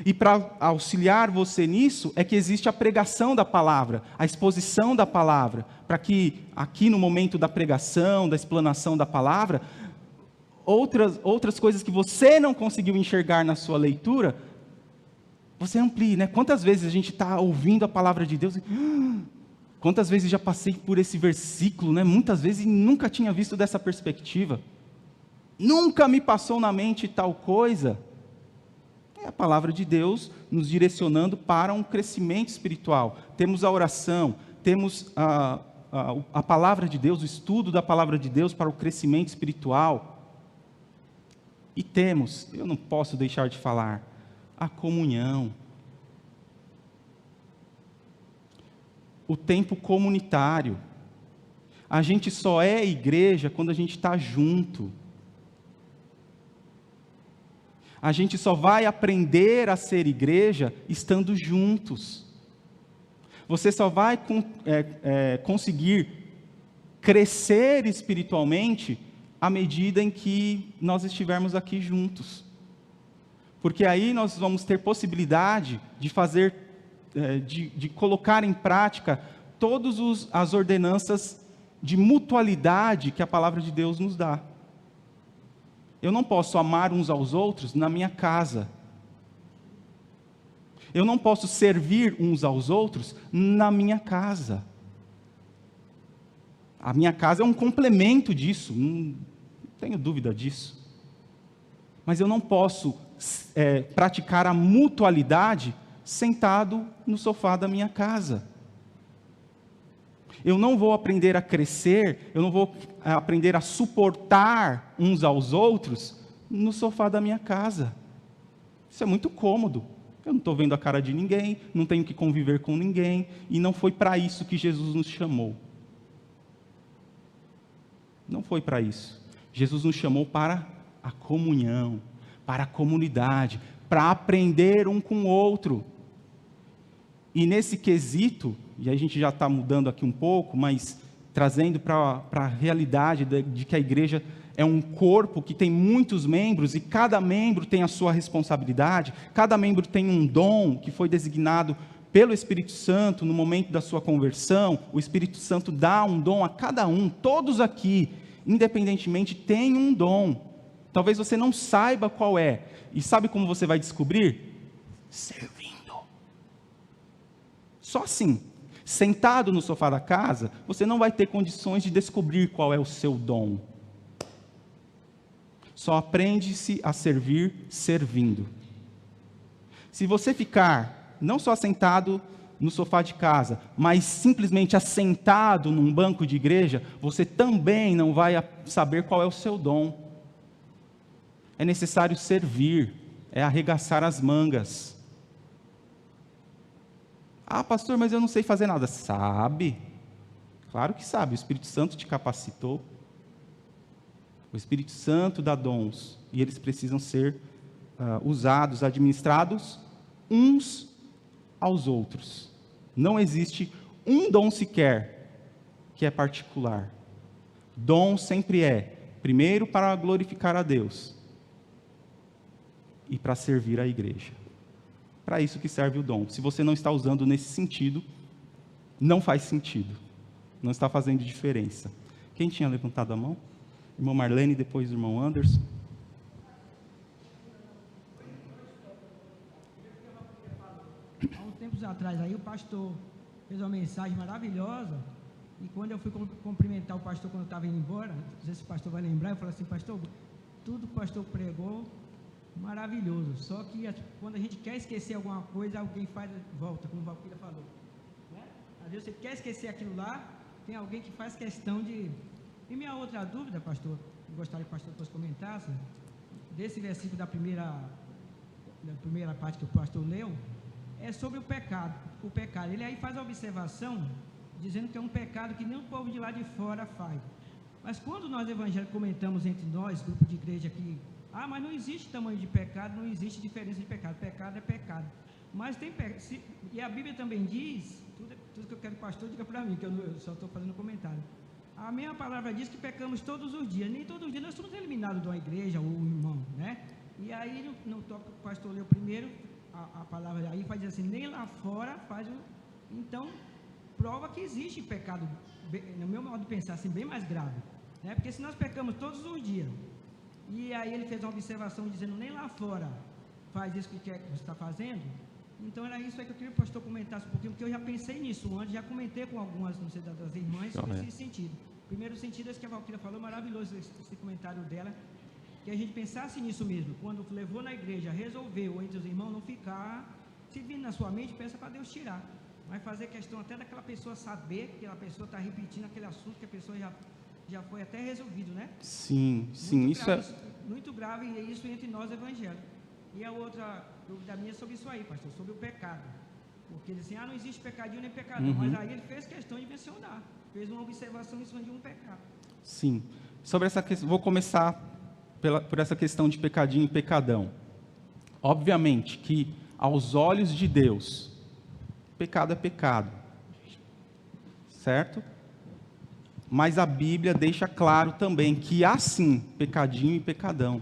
[SPEAKER 1] E para auxiliar você nisso, é que existe a pregação da palavra, a exposição da palavra, para que aqui no momento da pregação, da explanação da palavra, outras coisas que você não conseguiu enxergar na sua leitura, você amplie, né? Quantas vezes a gente está ouvindo a palavra de Deus e... Quantas vezes já passei por esse versículo, né? Muitas vezes e nunca tinha visto dessa perspectiva. Nunca me passou na mente tal coisa. É a palavra de Deus nos direcionando para um crescimento espiritual. Temos a oração, temos a palavra de Deus, o estudo da palavra de Deus para o crescimento espiritual. E temos, eu não posso deixar de falar, a comunhão. O tempo comunitário. A gente só é igreja quando a gente está junto. A gente só vai aprender a ser igreja estando juntos. Você só vai conseguir crescer espiritualmente à medida em que nós estivermos aqui juntos. Porque aí nós vamos ter possibilidade de fazer, de colocar em prática todas as ordenanças de mutualidade que a palavra de Deus nos dá. Eu não posso amar uns aos outros na minha casa. Eu não posso servir uns aos outros na minha casa. A minha casa é um complemento disso, não tenho dúvida disso. Mas eu não posso praticar a mutualidade sentado no sofá da minha casa. Eu não vou aprender a crescer, eu não vou aprender a suportar uns aos outros no sofá da minha casa. Isso é muito cômodo. Eu não estou vendo a cara de ninguém, não tenho que conviver com ninguém, e não foi para isso que Jesus nos chamou. Não foi para isso. Jesus nos chamou para a comunhão, para a comunidade, para aprender um com o outro. E nesse quesito, e a gente já está mudando aqui um pouco, mas trazendo para a realidade de que a igreja é um corpo que tem muitos membros, e cada membro tem a sua responsabilidade, cada membro tem um dom que foi designado pelo Espírito Santo no momento da sua conversão. O Espírito Santo dá um dom a cada um, todos aqui, independentemente, têm um dom. Talvez você não saiba qual é, e sabe como você vai descobrir? Servindo. Só assim, sentado no sofá da casa, você não vai ter condições de descobrir qual é o seu dom. Só aprende-se a servir servindo. Se você ficar não só sentado no sofá de casa, mas simplesmente assentado num banco de igreja, você também não vai saber qual é o seu dom. É necessário servir, é arregaçar as mangas. Ah, pastor, mas eu não sei fazer nada. Sabe? Claro que sabe, o Espírito Santo te capacitou. O Espírito Santo dá dons, e eles precisam ser usados, administrados uns aos outros. Não existe um dom sequer que é particular. Dom sempre é, primeiro, para glorificar a Deus e para servir a igreja. Para isso que serve o dom. Se você não está usando nesse sentido, não faz sentido. Não está fazendo diferença. Quem tinha levantado a mão? Irmão Marlene, depois o irmão Anderson.
[SPEAKER 3] Há uns tempos atrás aí o pastor fez uma mensagem maravilhosa, e quando eu fui cumprimentar o pastor quando eu estava indo embora, não sei se o pastor vai lembrar, eu falei assim: pastor, tudo que o pastor pregou, maravilhoso, só que quando a gente quer esquecer alguma coisa, alguém faz, volta, como o Valquíria falou, né? Às vezes você quer esquecer aquilo lá, tem alguém que faz questão de... E minha outra dúvida, pastor, eu gostaria que o pastor depois comentasse, desse versículo da primeira parte que o pastor leu, é sobre o pecado. Ele aí faz a observação, dizendo que é um pecado que nem o povo de lá de fora faz. Mas quando nós evangélicos comentamos entre nós, grupo de igreja aqui, mas não existe tamanho de pecado, não existe diferença de pecado. Pecado é pecado. Mas tem e a Bíblia também diz, tudo que eu quero que o pastor diga para mim, que eu só estou fazendo comentário. A minha palavra diz que pecamos todos os dias. Nem todos os dias nós somos eliminados de uma igreja ou um irmão, né? E aí no tópico que o pastor leu primeiro, a palavra aí faz assim: nem lá fora faz o... Então, prova que existe pecado, no meu modo de pensar, assim, bem mais grave, né? Porque se nós pecamos todos os dias, e aí ele fez uma observação dizendo: nem lá fora faz isso que você está fazendo. Então era isso aí que eu queria que o pastor comentasse um pouquinho, porque eu já pensei nisso antes, já comentei com algumas, não sei, das irmãs nesse sentido. Primeiro sentido, esse que a Valquíria falou, maravilhoso esse comentário dela, que a gente pensasse nisso mesmo, quando levou na igreja, resolveu entre os irmãos, não ficar, se vir na sua mente, peça para Deus tirar. Mas fazer questão até daquela pessoa saber que a pessoa está repetindo aquele assunto que a pessoa já foi até resolvido, né?
[SPEAKER 1] Sim, sim, isso é...
[SPEAKER 3] Muito grave isso entre nós evangélicos. E a outra dúvida minha é sobre isso aí, pastor, sobre o pecado. Porque ele diz assim, não existe pecadinho nem pecador. Mas aí ele fez questão de mencionar, fez uma observação em cima de um pecado.
[SPEAKER 1] Sim. Sobre essa questão, vou começar por essa questão de pecadinho e pecadão. Obviamente que, aos olhos de Deus, pecado é pecado. Certo? Mas a Bíblia deixa claro também que há sim pecadinho e pecadão.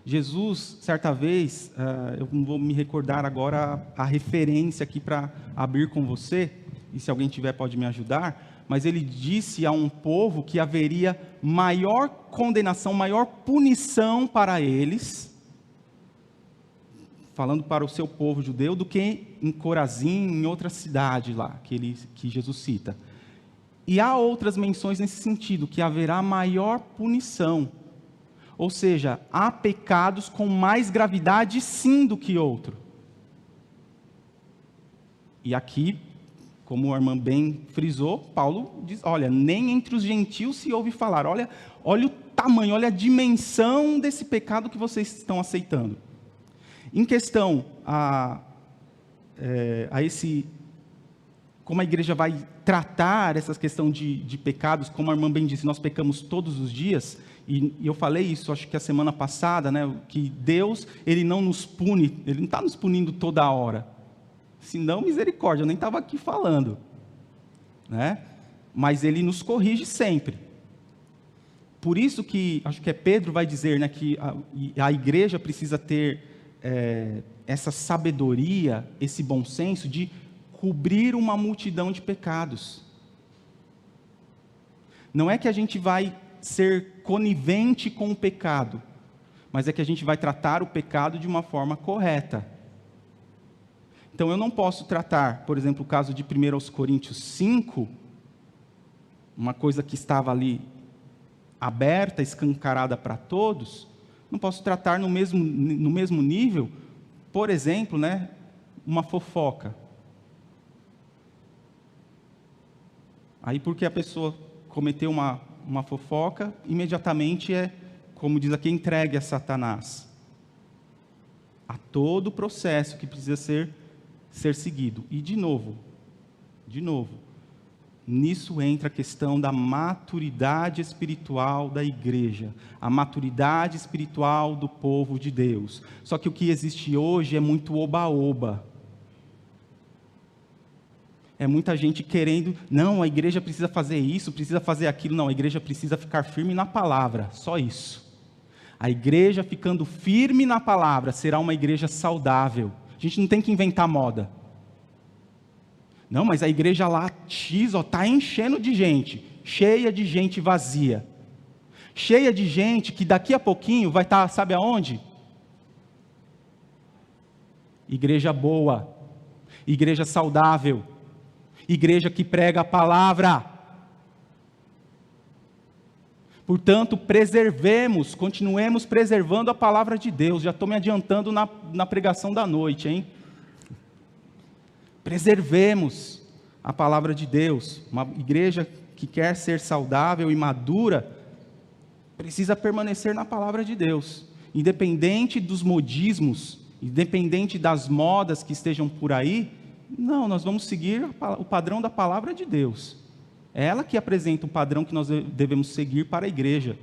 [SPEAKER 1] Jesus, certa vez, eu não vou me recordar agora a referência aqui para abrir com você, e se alguém tiver pode me ajudar, mas ele disse a um povo que haveria maior condenação, maior punição para eles, falando para o seu povo judeu, do que em Corazim, em outra cidade lá, que Jesus cita. E há outras menções nesse sentido, que haverá maior punição. Ou seja, há pecados com mais gravidade sim do que outro. E aqui, como a irmã bem frisou, Paulo diz, olha, nem entre os gentios se ouve falar. Olha o tamanho, olha a dimensão desse pecado que vocês estão aceitando. Em questão a esse... como a igreja vai tratar essa questão de pecados, como a irmã bem disse, nós pecamos todos os dias, e eu falei isso, acho que a semana passada, né, que Deus, Ele não nos pune, Ele não está nos punindo toda hora, senão misericórdia, eu nem estava aqui falando, né? Mas Ele nos corrige sempre. Por isso que, acho que Pedro vai dizer, né, que a igreja precisa ter essa sabedoria, esse bom senso de cobrir uma multidão de pecados. Não é que a gente vai ser conivente com o pecado, mas é que a gente vai tratar o pecado de uma forma correta. Então eu não posso tratar, por exemplo, o caso de 1 Coríntios 5, uma coisa que estava ali aberta, escancarada para todos, não posso tratar no mesmo nível, por exemplo, né, uma fofoca. Aí porque a pessoa cometeu uma fofoca, imediatamente como diz aqui, entregue a Satanás. Há todo o processo que precisa ser seguido. E de novo, nisso entra a questão da maturidade espiritual da igreja, a maturidade espiritual do povo de Deus. Só que o que existe hoje é muito oba-oba. É muita gente querendo, não, a igreja precisa fazer isso, precisa fazer aquilo. Não, a igreja precisa ficar firme na palavra, só isso. A igreja ficando firme na palavra será uma igreja saudável. A gente não tem que inventar moda. Não, mas a igreja lá, X, está enchendo de gente, cheia de gente vazia. Cheia de gente que daqui a pouquinho vai estar, sabe aonde? Igreja boa, igreja saudável. Igreja que prega a palavra. Portanto, continuemos preservando a palavra de Deus. Já estou me adiantando na pregação da noite, hein? Preservemos a palavra de Deus. Uma igreja que quer ser saudável e madura, precisa permanecer na palavra de Deus. Independente dos modismos, independente das modas que estejam por aí, não, nós vamos seguir o padrão da palavra de Deus. É ela que apresenta o padrão que nós devemos seguir para a igreja.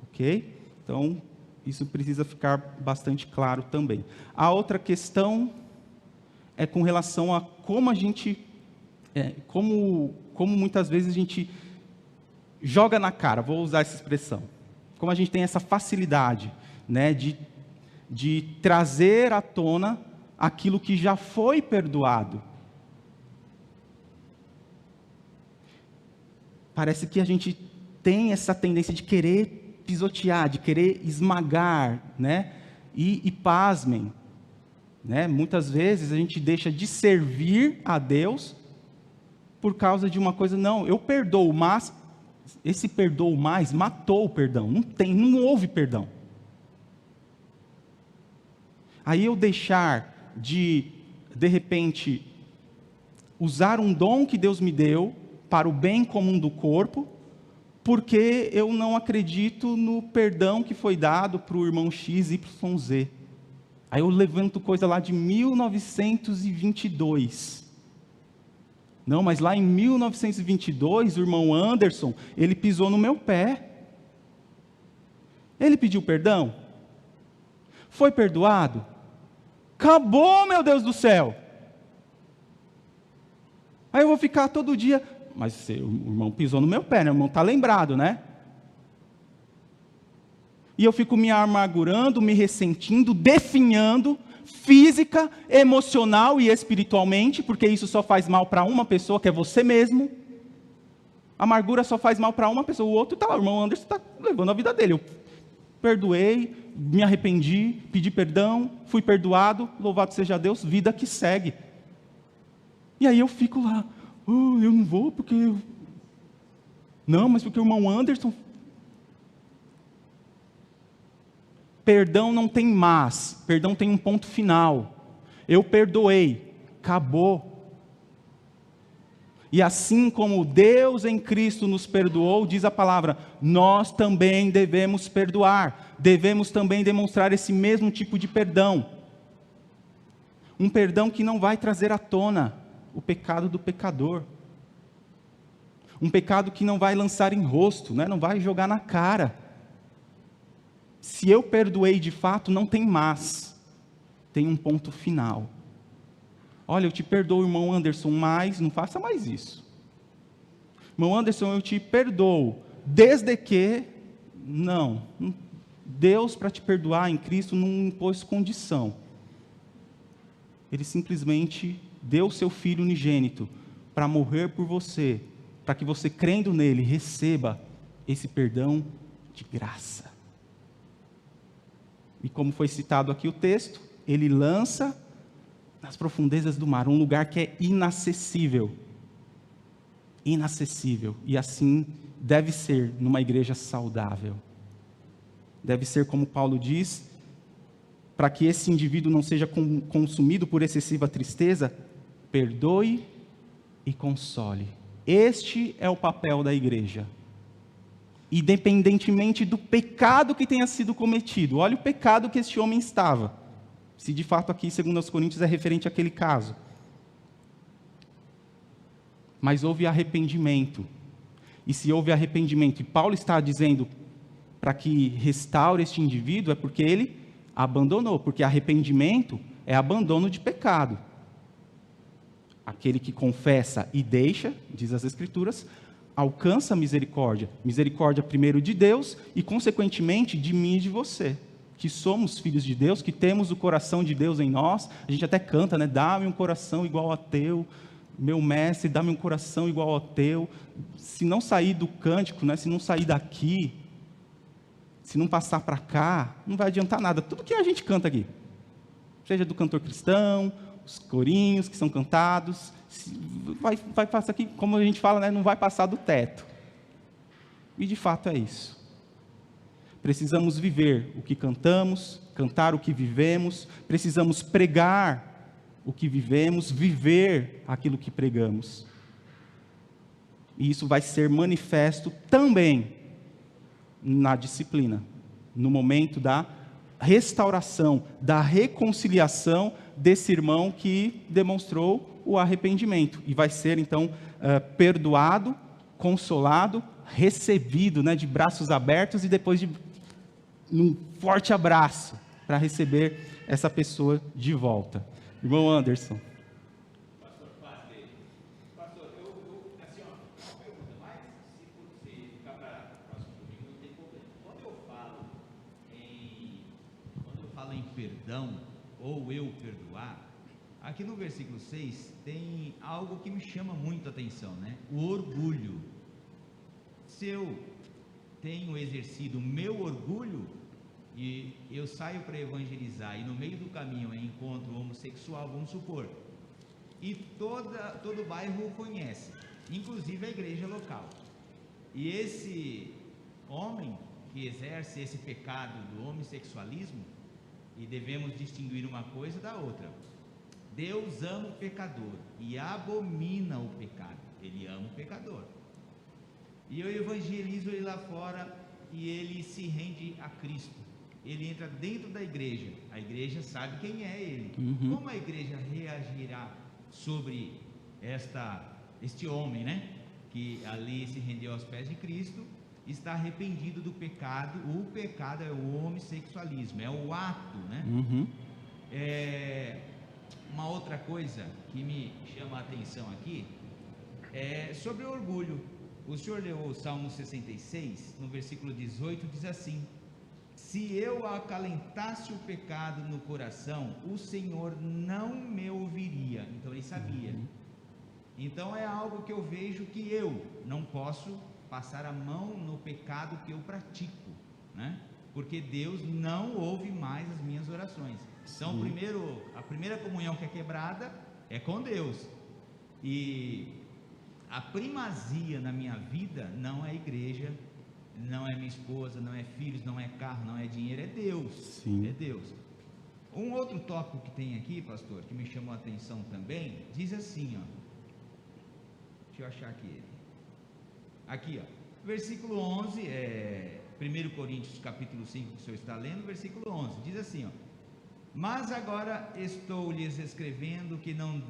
[SPEAKER 1] Ok? Então, isso precisa ficar bastante claro também. A outra questão é com relação a como a gente, como muitas vezes a gente joga na cara, vou usar essa expressão, como a gente tem essa facilidade, né, de trazer à tona aquilo que já foi perdoado. Parece que a gente tem essa tendência de querer pisotear, de querer esmagar, né? E pasmem, né? Muitas vezes a gente deixa de servir a Deus por causa de uma coisa, não, eu perdoo, mas esse perdoo mais matou o perdão, não houve perdão. Aí eu deixar de repente, usar um dom que Deus me deu para o bem comum do corpo, porque eu não acredito no perdão que foi dado para o irmão XYZ. Aí eu levanto coisa lá de 1922. Não, mas lá em 1922, o irmão Anderson, ele pisou no meu pé. Ele pediu perdão? Foi perdoado? Acabou, meu Deus do céu! Aí eu vou ficar todo dia, mas o irmão pisou no meu pé, né? O irmão está lembrado, né? E eu fico me amargurando, me ressentindo, definhando, física, emocional e espiritualmente, porque isso só faz mal para uma pessoa, que é você mesmo. A amargura só faz mal para uma pessoa, o outro está lá, o irmão Anderson está levando a vida dele. Eu perdoei, me arrependi, pedi perdão, fui perdoado, louvado seja Deus, vida que segue. E aí eu fico lá, eu não vou porque... Não, mas porque o irmão Anderson... Perdão não tem mas, perdão tem um ponto final. Eu perdoei, acabou. E assim como Deus em Cristo nos perdoou, diz a palavra, nós também devemos perdoar, devemos também demonstrar esse mesmo tipo de perdão. Um perdão que não vai trazer à tona o pecado do pecador. Um pecado que não vai lançar em rosto, né? Não vai jogar na cara. Se eu perdoei de fato, não tem mais. Tem um ponto final. Olha, eu te perdoo, irmão Anderson, mas não faça mais isso. Irmão Anderson, eu te perdoo, desde que... Não. Deus, para te perdoar em Cristo, não impôs condição. Ele simplesmente deu o seu Filho unigênito para morrer por você, para que você, crendo nele, receba esse perdão de graça. E como foi citado aqui o texto, ele lança nas profundezas do mar, um lugar que é inacessível. Inacessível. E assim deve ser numa igreja saudável. Deve ser como Paulo diz, para que esse indivíduo não seja consumido por excessiva tristeza, perdoe e console. Este é o papel da igreja. Independentemente do pecado que tenha sido cometido. Olha o pecado que este homem estava. Se de fato aqui, segundo aos Coríntios, é referente àquele caso. Mas houve arrependimento. E se houve arrependimento, e Paulo está dizendo para que restaure este indivíduo, é porque ele abandonou. Porque arrependimento é abandono de pecado. Aquele que confessa e deixa, diz as Escrituras, alcança a misericórdia. Misericórdia primeiro de Deus e, consequentemente, de mim e de você. Que somos filhos de Deus, que temos o coração de Deus em nós. A gente até canta, né? Dá-me um coração igual ao teu, meu mestre, dá-me um coração igual ao teu. Se não sair do cântico, né? Se não sair daqui, se não passar para cá, não vai adiantar nada. Tudo que a gente canta aqui, seja do cantor cristão, os corinhos que são cantados, vai passar aqui, como a gente fala, né? Não vai passar do teto. E de fato é isso. Precisamos viver o que cantamos, cantar o que vivemos, precisamos pregar o que vivemos, viver aquilo que pregamos. E isso vai ser manifesto também na disciplina, no momento da restauração, da reconciliação desse irmão que demonstrou o arrependimento. E vai ser então perdoado, consolado, recebido, né, de braços abertos e depois de um forte abraço para receber essa pessoa de volta. Irmão Anderson.
[SPEAKER 4] Pastor, assim, ó, uma pergunta, mas se você ficar para o próximo domingo, não tem problema. Quando eu falo em perdão, ou eu perdoar, aqui no versículo 6 tem algo que me chama muito a atenção, né? O orgulho. Se eu tenho exercido o meu orgulho, e eu saio para evangelizar, e no meio do caminho eu encontro homossexual, vamos supor, e todo o bairro o conhece, inclusive a igreja local, e esse homem que exerce esse pecado do homossexualismo, e devemos distinguir uma coisa da outra, Deus ama o pecador e abomina o pecado. Ele ama o pecador. E eu evangelizo ele lá fora e ele se rende a Cristo. Ele entra dentro da igreja. A igreja sabe quem é ele. Como a igreja reagirá sobre este homem, né? Que ali se rendeu aos pés de Cristo, está arrependido do pecado. O pecado é o homossexualismo, é o ato, né? Uma outra coisa que me chama a atenção aqui é sobre o orgulho. O senhor leu o Salmo 66, no versículo 18, diz assim: se eu acalentasse o pecado no coração, o Senhor não me ouviria. Então ele sabia. Então é algo que eu vejo que eu não posso passar a mão no pecado que eu pratico, né? Porque Deus não ouve mais as minhas orações. Então, a primeira comunhão que é quebrada é com Deus. E a primazia na minha vida não é a igreja, não é minha esposa, não é filhos, não é carro, não é dinheiro, é Deus.
[SPEAKER 1] Sim.
[SPEAKER 4] É Deus. Um outro tópico que tem aqui, pastor, que me chamou a atenção também, diz assim, ó. Deixa eu achar aqui, ó. Versículo 11, 1 Coríntios capítulo 5, que o senhor está lendo, versículo 11, diz assim, ó: mas agora estou lhes escrevendo que não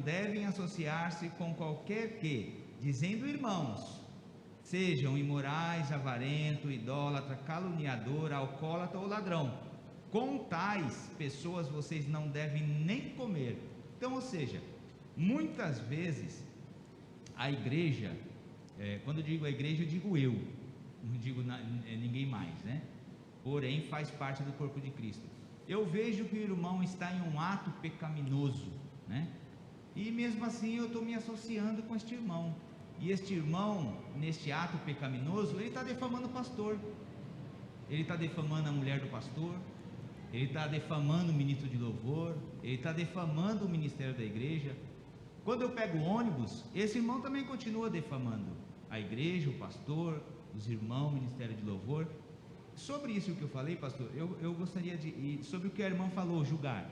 [SPEAKER 4] devem associar-se com qualquer que, dizendo irmãos, sejam imorais, avarento, idólatra, caluniador, alcoólatra ou ladrão. Com tais pessoas vocês não devem nem comer. Então, ou seja, muitas vezes a igreja, quando eu digo a igreja, eu digo eu, não digo ninguém mais, né? Porém faz parte do corpo de Cristo. Eu vejo que o irmão está em um ato pecaminoso, né? E mesmo assim eu estou me associando com este irmão. E este irmão, neste ato pecaminoso, ele está defamando o pastor, ele está defamando a mulher do pastor, ele está defamando o ministro de louvor, ele está defamando o ministério da igreja. Quando eu pego o ônibus, esse irmão também continua defamando a igreja, o pastor, os irmãos, o ministério de louvor. Sobre isso que eu falei, pastor, eu gostaria sobre o que a irmã falou, julgar.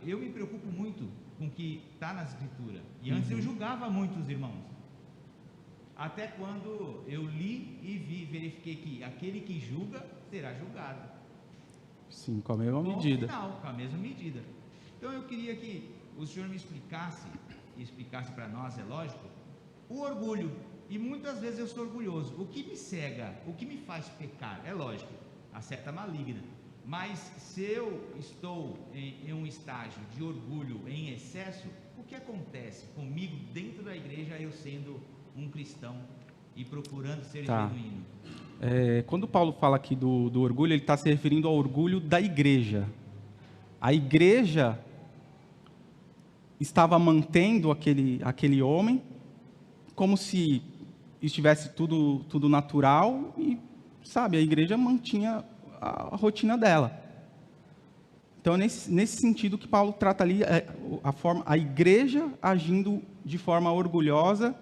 [SPEAKER 4] Eu me preocupo muito com o que está na escritura. E antes eu julgava muito os irmãos. Até quando eu li e verifiquei que aquele que julga será julgado.
[SPEAKER 1] Sim, com a mesma medida.
[SPEAKER 4] Final, com a mesma medida. Então eu queria que o senhor me explicasse para nós, é lógico, o orgulho. E muitas vezes eu sou orgulhoso. O que me cega, o que me faz pecar, é lógico, a seta maligna. Mas se eu estou em um estágio de orgulho em excesso, o que acontece comigo dentro da igreja, eu sendo um cristão e procurando ser genuíno?
[SPEAKER 1] Quando Paulo fala aqui do orgulho, ele está se referindo ao orgulho da igreja. A igreja estava mantendo aquele homem como se estivesse tudo natural e, sabe, a igreja mantinha a rotina dela. Então, é nesse sentido que Paulo trata ali a igreja agindo de forma orgulhosa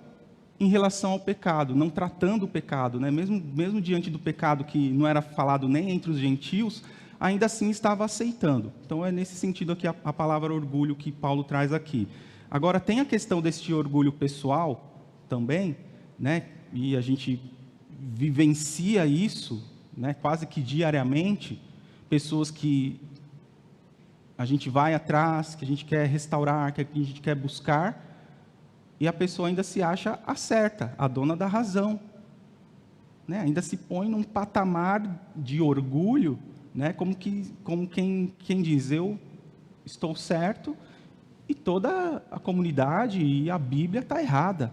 [SPEAKER 1] em relação ao pecado, não tratando o pecado, né? Mesmo diante do pecado que não era falado nem entre os gentios, ainda assim estava aceitando. Então, é nesse sentido aqui a palavra orgulho que Paulo traz aqui. Agora, tem a questão deste orgulho pessoal também, né? E a gente vivencia isso, né? Quase que diariamente, pessoas que a gente vai atrás, que a gente quer restaurar, que a gente quer buscar, e a pessoa ainda se acha a certa, a dona da razão, né? Ainda se põe num patamar de orgulho, né? Como quem diz, eu estou certo e toda a comunidade e a Bíblia está errada.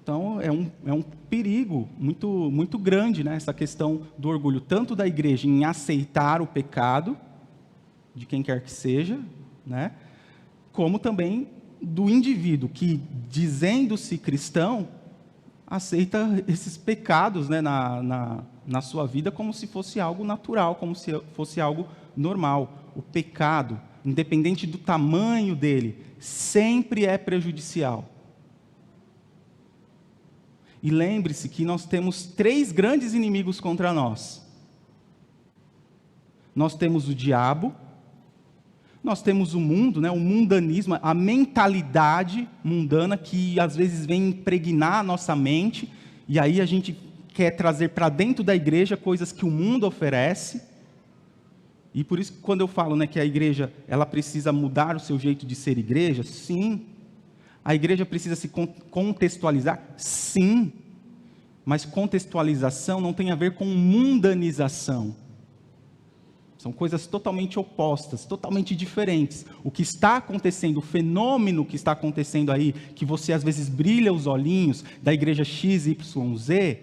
[SPEAKER 1] Então, é um perigo muito, muito grande, né? Essa questão do orgulho, tanto da igreja em aceitar o pecado, de quem quer que seja, né? Como também do indivíduo que, dizendo-se cristão, aceita esses pecados, né, na sua vida como se fosse algo natural, como se fosse algo normal. O pecado, independente do tamanho dele, sempre é prejudicial. E lembre-se que nós temos 3 grandes inimigos contra nós. nós temos o diabo, nós temos o mundo, né, o mundanismo, a mentalidade mundana que às vezes vem impregnar a nossa mente, e aí a gente quer trazer para dentro da igreja coisas que o mundo oferece. E por isso que quando eu falo, né, que a igreja ela precisa mudar o seu jeito de ser igreja, sim. A igreja precisa se contextualizar, sim. Mas contextualização não tem a ver com mundanização. São coisas totalmente opostas, totalmente diferentes. O que está acontecendo, o fenômeno que está acontecendo aí, que você às vezes brilha os olhinhos da igreja XYZ,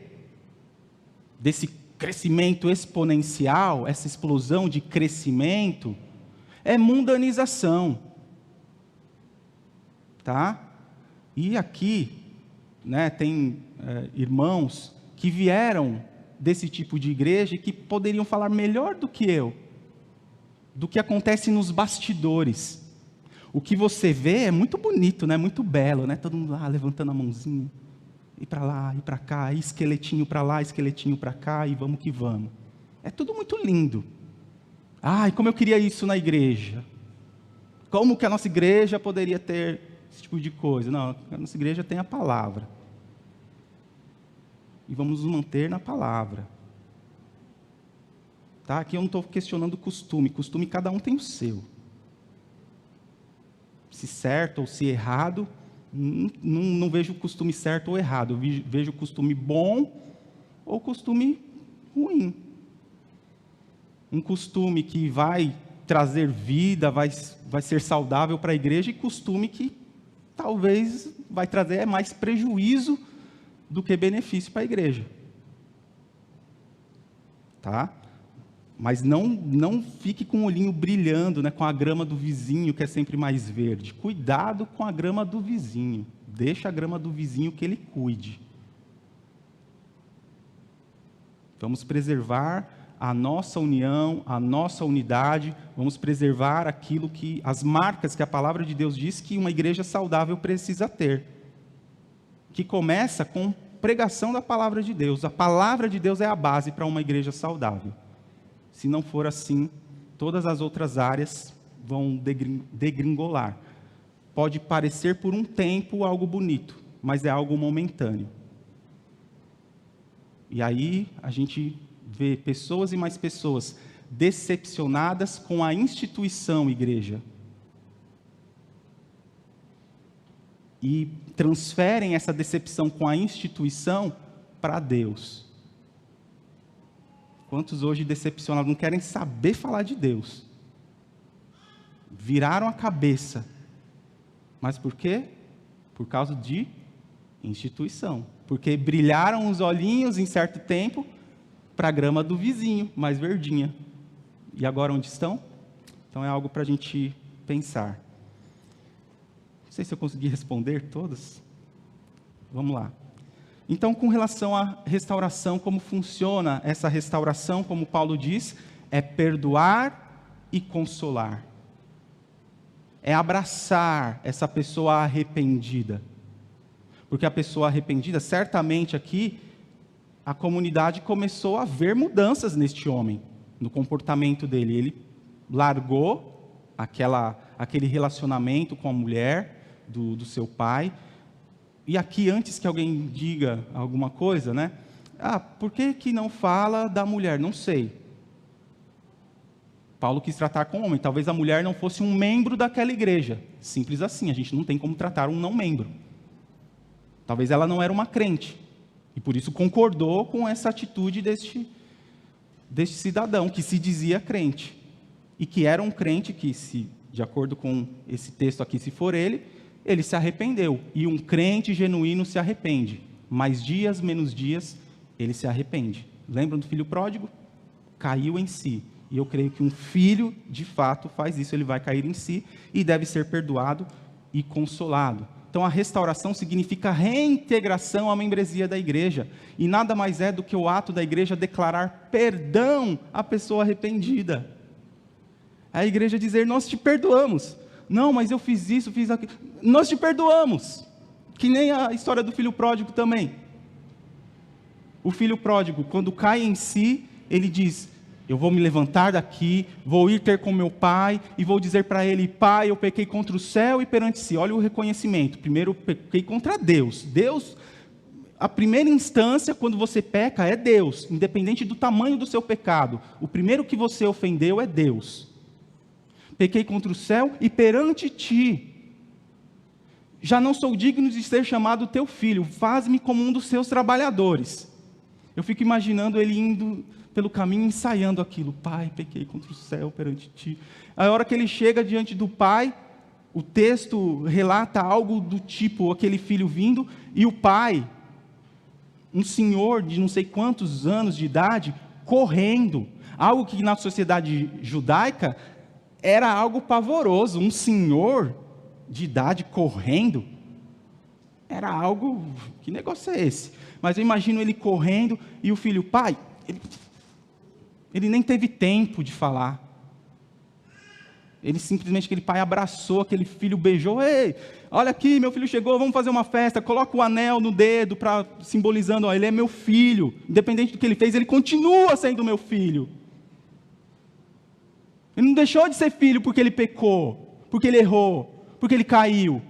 [SPEAKER 1] desse crescimento exponencial, essa explosão de crescimento, é mundanização. Tá? E aqui, né, tem irmãos que vieram desse tipo de igreja e que poderiam falar melhor do que eu, do que acontece nos bastidores. O que você vê é muito bonito, né? Muito belo, né? Todo mundo lá levantando a mãozinha, e para lá, e para cá, e esqueletinho para lá, esqueletinho para cá, e vamos que vamos. É tudo muito lindo. Ai, como eu queria isso na igreja. Como que a nossa igreja poderia ter esse tipo de coisa? Não, a nossa igreja tem a palavra. E vamos nos manter na palavra. Tá? Aqui eu não estou questionando costume. Costume, cada um tem o seu. Se certo ou se errado, não vejo o costume certo ou errado. Eu vejo o costume bom ou costume ruim. Um costume que vai trazer vida, vai ser saudável para a igreja, e costume que talvez vai trazer mais prejuízo do que benefício para a igreja. Tá? Mas não fique com o olhinho brilhando, né, com a grama do vizinho, que é sempre mais verde. Cuidado com a grama do vizinho. Deixa a grama do vizinho que ele cuide. Vamos preservar a nossa união, a nossa unidade. Vamos preservar aquilo que, as marcas que a palavra de Deus diz que uma igreja saudável precisa ter. Que começa com pregação da palavra de Deus. A palavra de Deus é a base para uma igreja saudável. Se não for assim, todas as outras áreas vão degringolar. Pode parecer por um tempo algo bonito, mas é algo momentâneo. E aí a gente vê pessoas e mais pessoas decepcionadas com a instituição igreja. E transferem essa decepção com a instituição para Deus. Quantos hoje decepcionados não querem saber falar de Deus? Viraram a cabeça. Mas por quê? Por causa de instituição. Porque brilharam os olhinhos em certo tempo para a grama do vizinho, mais verdinha. E agora onde estão? Então é algo para a gente pensar. Não sei se eu consegui responder todas. Vamos lá. Então, com relação à restauração, como funciona essa restauração, como Paulo diz, é perdoar e consolar. É abraçar essa pessoa arrependida. Porque a pessoa arrependida, certamente aqui, a comunidade começou a ver mudanças neste homem, no comportamento dele. Ele largou aquele relacionamento com a mulher do seu pai. E aqui, antes que alguém diga alguma coisa, né? Por que não fala da mulher? Não sei. Paulo quis tratar com o homem. Talvez a mulher não fosse um membro daquela igreja. Simples assim, a gente não tem como tratar um não membro. Talvez ela não era uma crente. E por isso concordou com essa atitude deste cidadão, que se dizia crente. E que era um crente que, de acordo com esse texto aqui, se for ele se arrependeu. E um crente genuíno se arrepende. Mais dias, menos dias, ele se arrepende. Lembram do filho pródigo? Caiu em si. E eu creio que um filho, de fato, faz isso. Ele vai cair em si e deve ser perdoado e consolado. Então, a restauração significa reintegração à membresia da igreja. E nada mais é do que o ato da igreja declarar perdão à pessoa arrependida. A igreja dizer, nós te perdoamos. Não, mas eu fiz isso, fiz aquilo. Nós te perdoamos. Que nem a história do filho pródigo também. O filho pródigo, quando cai em si, ele diz, Eu vou me levantar daqui, vou ir ter com meu pai e vou dizer para ele: pai, eu pequei contra o céu e perante si. Olha o reconhecimento. Primeiro, eu pequei contra Deus. Deus, a primeira instância, quando você peca, é Deus, independente do tamanho do seu pecado. O primeiro que você ofendeu é Deus. Pequei contra o céu e perante ti. Já não sou digno de ser chamado teu filho. Faz-me como um dos seus trabalhadores. Eu fico imaginando ele indo pelo caminho, ensaiando aquilo. Pai, pequei contra o céu perante ti. A hora que ele chega diante do pai, o texto relata algo do tipo, aquele filho vindo, e o pai, um senhor de não sei quantos anos de idade, correndo. Algo que na sociedade judaica era algo pavoroso. Um senhor de idade correndo era algo, que negócio é esse? Mas eu imagino ele correndo e o filho: pai, ele nem teve tempo de falar. Ele simplesmente, aquele pai abraçou aquele filho, beijou: ei, olha aqui, meu filho chegou, vamos fazer uma festa, coloca o anel no dedo, simbolizando, ó, ele é meu filho, independente do que ele fez, ele continua sendo meu filho. Ele não deixou de ser filho porque ele pecou, porque ele errou, porque ele caiu.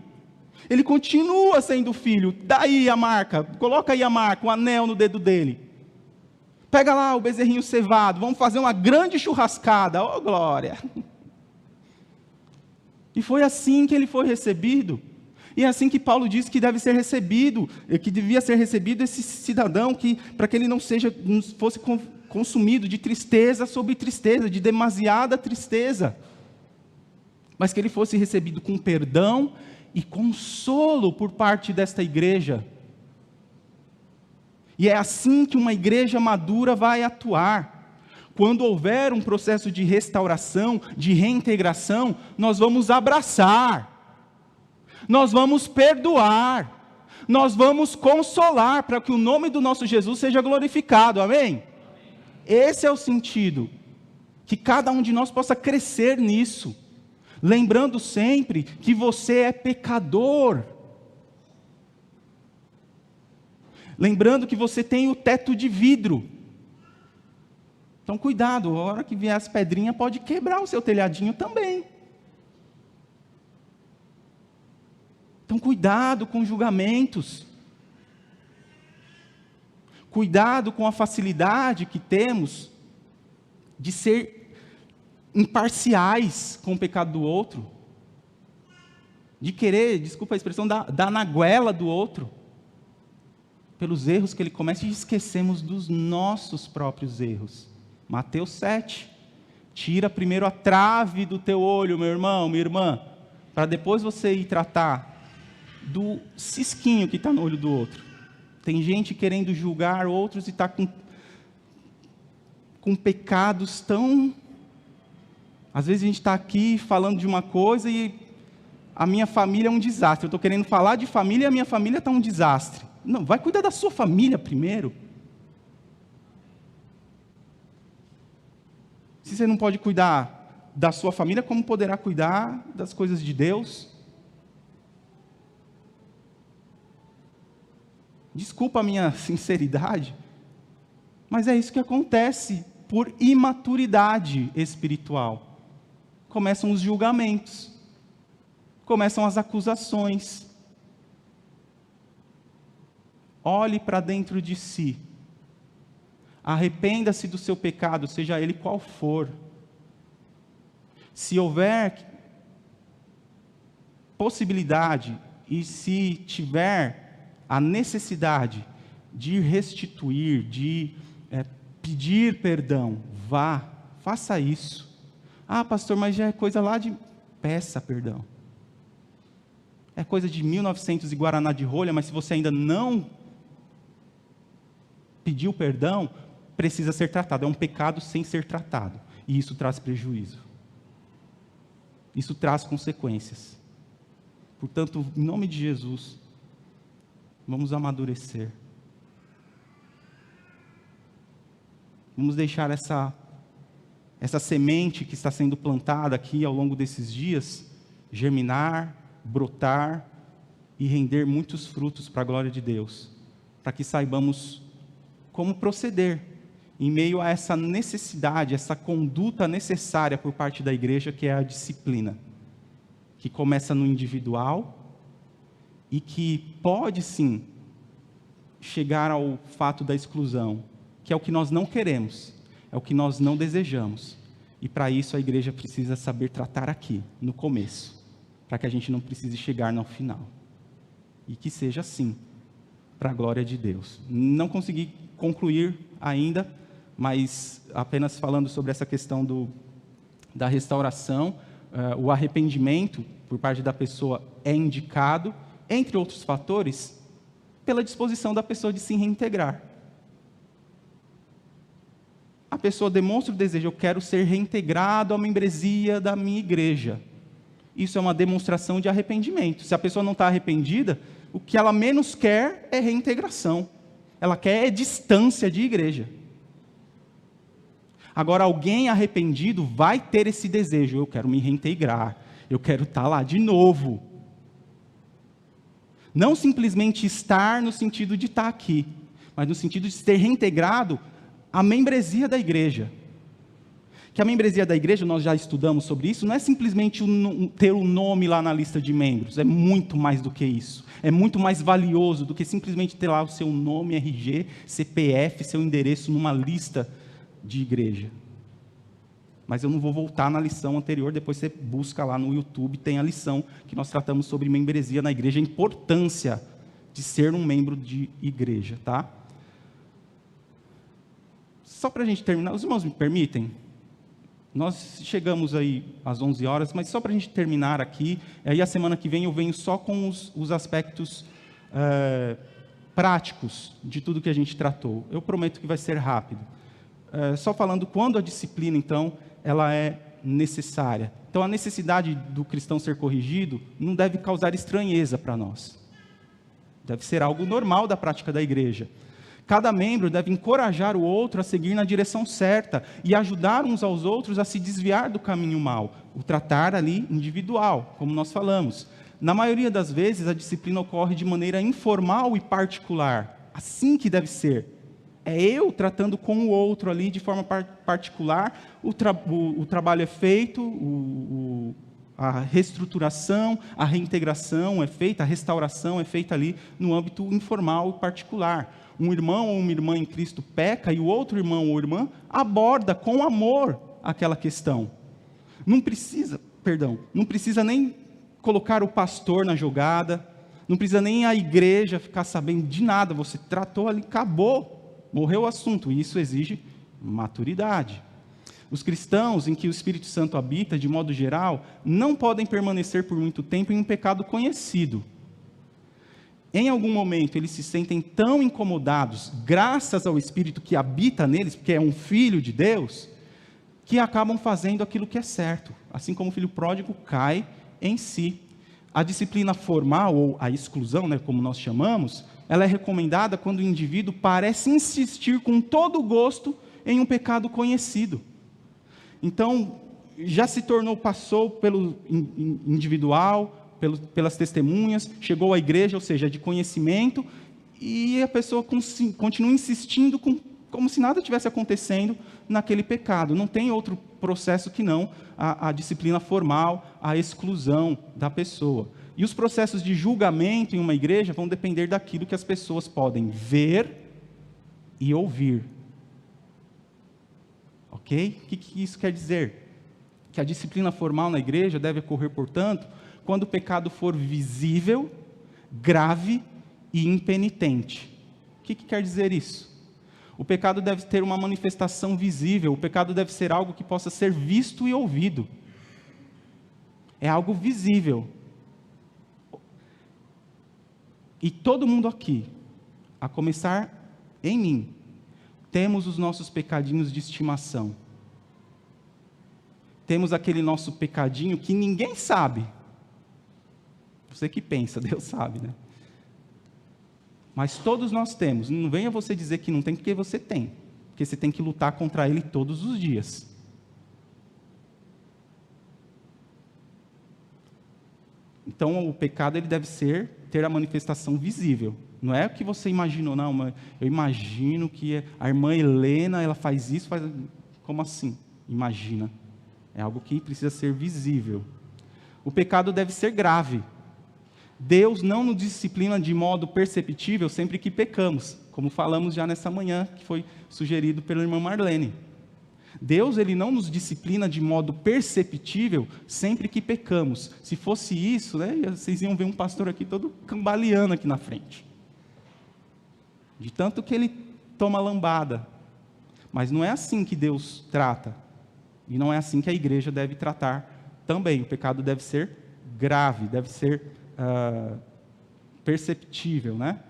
[SPEAKER 1] Ele continua sendo filho. Daí a marca, coloca aí a marca, o anel no dedo dele. Pega lá o bezerrinho cevado, vamos fazer uma grande churrascada, oh glória. E foi assim que ele foi recebido. E é assim que Paulo diz que deve ser recebido, que devia ser recebido esse cidadão, para que ele não fosse consumido de tristeza sobre tristeza, de demasiada tristeza, mas que ele fosse recebido com perdão e consolo por parte desta igreja. E é assim que uma igreja madura vai atuar. Quando houver um processo de restauração, de reintegração, nós vamos abraçar, nós vamos perdoar, nós vamos consolar, para que o nome do nosso Jesus seja glorificado, amém? Esse é o sentido, que cada um de nós possa crescer nisso, lembrando sempre que você é pecador, lembrando que você tem o teto de vidro. Então cuidado, a hora que vier as pedrinhas pode quebrar o seu telhadinho também. Então cuidado com julgamentos. Cuidado com a facilidade que temos de ser imparciais com o pecado do outro. De querer, desculpa a expressão, dar na goela do outro. Pelos erros que ele comete, e esquecemos dos nossos próprios erros. Mateus 7. Tira primeiro a trave do teu olho, meu irmão, minha irmã, para depois você ir tratar do cisquinho que está no olho do outro. Tem gente querendo julgar outros e está com pecados tão... Às vezes a gente está aqui falando de uma coisa e a minha família é um desastre. Eu estou querendo falar de família e a minha família está um desastre. Não, vai cuidar da sua família primeiro. Se você não pode cuidar da sua família, como poderá cuidar das coisas de Deus? Desculpa a minha sinceridade, mas é isso que acontece por imaturidade espiritual. Começam os julgamentos, começam as acusações. Olhe para dentro de si. Arrependa-se do seu pecado, seja ele qual for. Se houver possibilidade e se tiver a necessidade de restituir, de pedir perdão, vá, faça isso. Ah, pastor, mas já é coisa lá de... Peça perdão. É coisa de 1900 e Guaraná de rolha, mas se você ainda não pediu perdão, precisa ser tratado. É um pecado sem ser tratado. E isso traz prejuízo. Isso traz consequências. Portanto, em nome de Jesus, vamos amadurecer. Vamos deixar essa semente que está sendo plantada aqui ao longo desses dias, germinar, brotar e render muitos frutos para a glória de Deus. Para que saibamos como proceder em meio a essa necessidade, essa conduta necessária por parte da igreja, que é a disciplina, que começa no individual e que pode sim chegar ao fato da exclusão, que é o que nós não queremos, é o que nós não desejamos. E para isso a igreja precisa saber tratar aqui, no começo, para que a gente não precise chegar no final. E que seja assim, para a glória de Deus. Não consegui concluir ainda, mas apenas falando sobre essa questão da restauração, o arrependimento por parte da pessoa é indicado, entre outros fatores, pela disposição da pessoa de se reintegrar. A pessoa demonstra o desejo, eu quero ser reintegrado à membresia da minha igreja. Isso é uma demonstração de arrependimento. Se a pessoa não está arrependida, o que ela menos quer é reintegração. Ela quer distância de igreja. Agora, alguém arrependido vai ter esse desejo, eu quero me reintegrar, eu quero estar lá de novo. Não simplesmente estar no sentido de estar aqui, mas no sentido de ser reintegrado à membresia da igreja. Que a membresia da igreja, nós já estudamos sobre isso, não é simplesmente ter o nome lá na lista de membros, é muito mais do que isso. É muito mais valioso do que simplesmente ter lá o seu nome, RG, CPF, seu endereço numa lista de igreja. Mas eu não vou voltar na lição anterior, depois você busca lá no YouTube, tem a lição que nós tratamos sobre membresia na igreja, a importância de ser um membro de igreja, tá? Só para a gente terminar, os irmãos me permitem? Nós chegamos aí às 11 horas, mas só para a gente terminar aqui, aí a semana que vem eu venho só com os aspectos práticos de tudo que a gente tratou. Eu prometo que vai ser rápido. Só falando quando a disciplina, então, ela é necessária. Então, a necessidade do cristão ser corrigido não deve causar estranheza para nós. Deve ser algo normal da prática da igreja. Cada membro deve encorajar o outro a seguir na direção certa e ajudar uns aos outros a se desviar do caminho mau. O tratar ali individual, como nós falamos. Na maioria das vezes, a disciplina ocorre de maneira informal e particular. Assim que deve ser. É eu tratando com o outro ali de forma particular, o trabalho é feito, a reestruturação, a reintegração é feita, a restauração é feita ali no âmbito informal e particular. Um irmão ou uma irmã em Cristo peca e o outro irmão ou irmã aborda com amor aquela questão. Não precisa nem colocar o pastor na jogada, não precisa nem a igreja ficar sabendo de nada, você tratou ali, acabou. Morreu o assunto, e isso exige maturidade. Os cristãos em que o Espírito Santo habita, de modo geral, não podem permanecer por muito tempo em um pecado conhecido. Em algum momento, eles se sentem tão incomodados, graças ao Espírito que habita neles, porque é um filho de Deus, que acabam fazendo aquilo que é certo, assim como o filho pródigo cai em si. A disciplina formal, ou a exclusão, como nós chamamos, ela é recomendada quando o indivíduo parece insistir com todo o gosto em um pecado conhecido. Então, já se passou pelo individual, pelas testemunhas, chegou à igreja, ou seja, de conhecimento, e a pessoa continua insistindo como se nada tivesse acontecendo naquele pecado. Não tem outro processo que não a disciplina formal, a exclusão da pessoa. E os processos de julgamento em uma igreja vão depender daquilo que as pessoas podem ver e ouvir. Ok? O que isso quer dizer? Que a disciplina formal na igreja deve ocorrer, portanto, quando o pecado for visível, grave e impenitente. O que quer dizer isso? O pecado deve ter uma manifestação visível, o pecado deve ser algo que possa ser visto e ouvido. É algo visível. E todo mundo aqui, a começar em mim, temos os nossos pecadinhos de estimação. Temos aquele nosso pecadinho que ninguém sabe. Você que pensa, Deus sabe, né? Mas todos nós temos. Não venha você dizer que não tem, porque você tem. Porque você tem que lutar contra ele todos os dias. Então, o pecado ele deve ter a manifestação visível. Não é o que você imaginou, não. Mas eu imagino que a irmã Helena, ela faz isso, faz... Como assim? Imagina. É algo que precisa ser visível. O pecado deve ser grave. Deus não nos disciplina de modo perceptível sempre que pecamos, como falamos já nessa manhã, que foi sugerido pela irmã Marlene. Deus ele não nos disciplina de modo perceptível sempre que pecamos. Se fosse isso, né, vocês iam ver um pastor aqui todo cambaleando aqui na frente. De tanto que ele toma lambada. Mas não é assim que Deus trata. E não é assim que a igreja deve tratar também. O pecado deve ser grave, deve ser perceptível, né?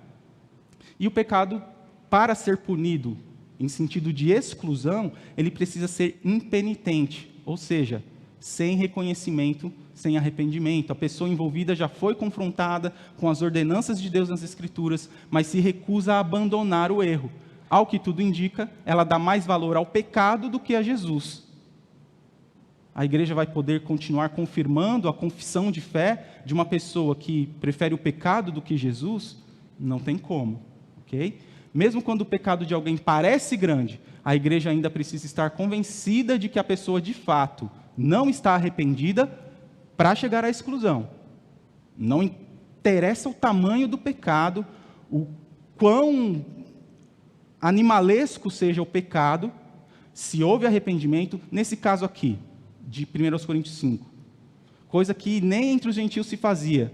[SPEAKER 1] E o pecado, para ser punido em sentido de exclusão, ele precisa ser impenitente, ou seja, sem reconhecimento, sem arrependimento. A pessoa envolvida já foi confrontada com as ordenanças de Deus nas Escrituras, mas se recusa a abandonar o erro. Ao que tudo indica, ela dá mais valor ao pecado do que a Jesus. A igreja vai poder continuar confirmando a confissão de fé de uma pessoa que prefere o pecado do que Jesus? Não tem como, ok? Mesmo quando o pecado de alguém parece grande, a igreja ainda precisa estar convencida de que a pessoa de fato não está arrependida para chegar à exclusão. Não interessa o tamanho do pecado, o quão animalesco seja o pecado, se houve arrependimento, nesse caso aqui, de 1 Coríntios 5, coisa que nem entre os gentios se fazia.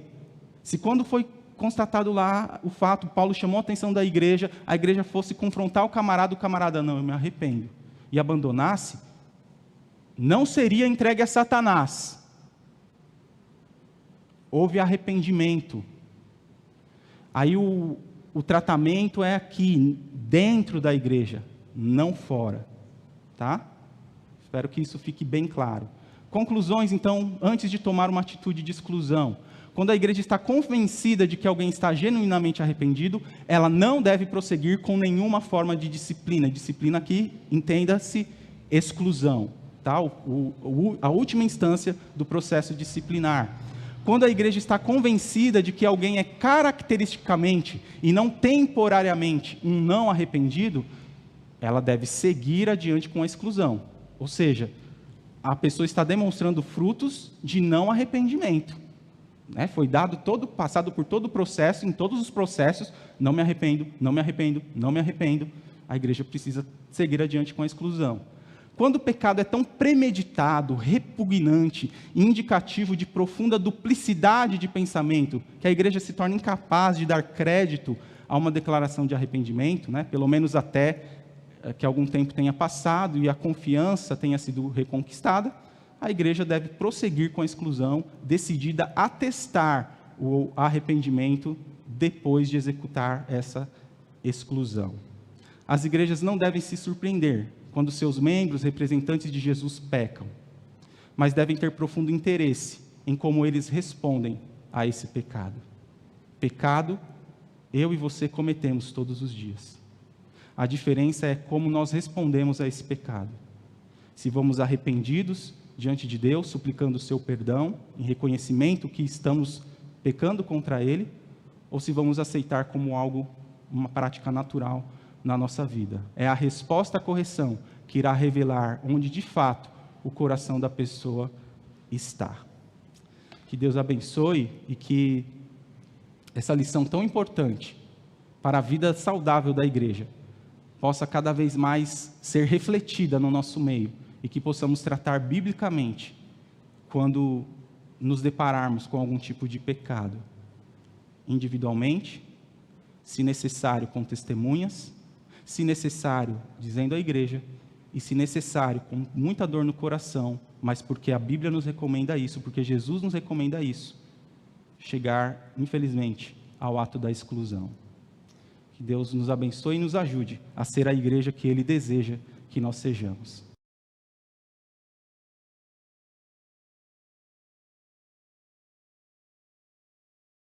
[SPEAKER 1] Se quando foi constatado lá o fato, Paulo chamou a atenção da igreja, a igreja fosse confrontar o camarada, não, eu me arrependo, e abandonasse, não seria entregue a Satanás. Houve arrependimento. Aí o tratamento é aqui, dentro da igreja, não fora. Tá? Espero que isso fique bem claro. Conclusões, então, antes de tomar uma atitude de exclusão. Quando a igreja está convencida de que alguém está genuinamente arrependido, ela não deve prosseguir com nenhuma forma de disciplina. Disciplina aqui, entenda-se, exclusão. Tá? A última instância do processo disciplinar. Quando a igreja está convencida de que alguém é caracteristicamente e não temporariamente um não arrependido, ela deve seguir adiante com a exclusão. Ou seja, a pessoa está demonstrando frutos de não arrependimento. Né? Foi passado por todo o processo, em todos os processos, não me arrependo, não me arrependo, não me arrependo. A igreja precisa seguir adiante com a exclusão. Quando o pecado é tão premeditado, repugnante e indicativo de profunda duplicidade de pensamento, que a igreja se torna incapaz de dar crédito a uma declaração de arrependimento, né? Pelo menos até que algum tempo tenha passado e a confiança tenha sido reconquistada, a igreja deve prosseguir com a exclusão, decidida a testar o arrependimento depois de executar essa exclusão. As igrejas não devem se surpreender quando seus membros, representantes de Jesus, pecam, mas devem ter profundo interesse em como eles respondem a esse pecado. Pecado, eu e você cometemos todos os dias. A diferença é como nós respondemos a esse pecado. Se vamos arrependidos diante de Deus, suplicando o seu perdão, em reconhecimento que estamos pecando contra Ele, ou se vamos aceitar como algo, uma prática natural na nossa vida. É a resposta à correção que irá revelar onde de fato o coração da pessoa está. Que Deus abençoe e que essa lição tão importante para a vida saudável da igreja possa cada vez mais ser refletida no nosso meio e que possamos tratar biblicamente quando nos depararmos com algum tipo de pecado, individualmente, se necessário com testemunhas, se necessário dizendo à igreja e se necessário com muita dor no coração, mas porque a Bíblia nos recomenda isso, porque Jesus nos recomenda isso, chegar, infelizmente, ao ato da exclusão. Que Deus nos abençoe e nos ajude a ser a igreja que Ele deseja que nós sejamos.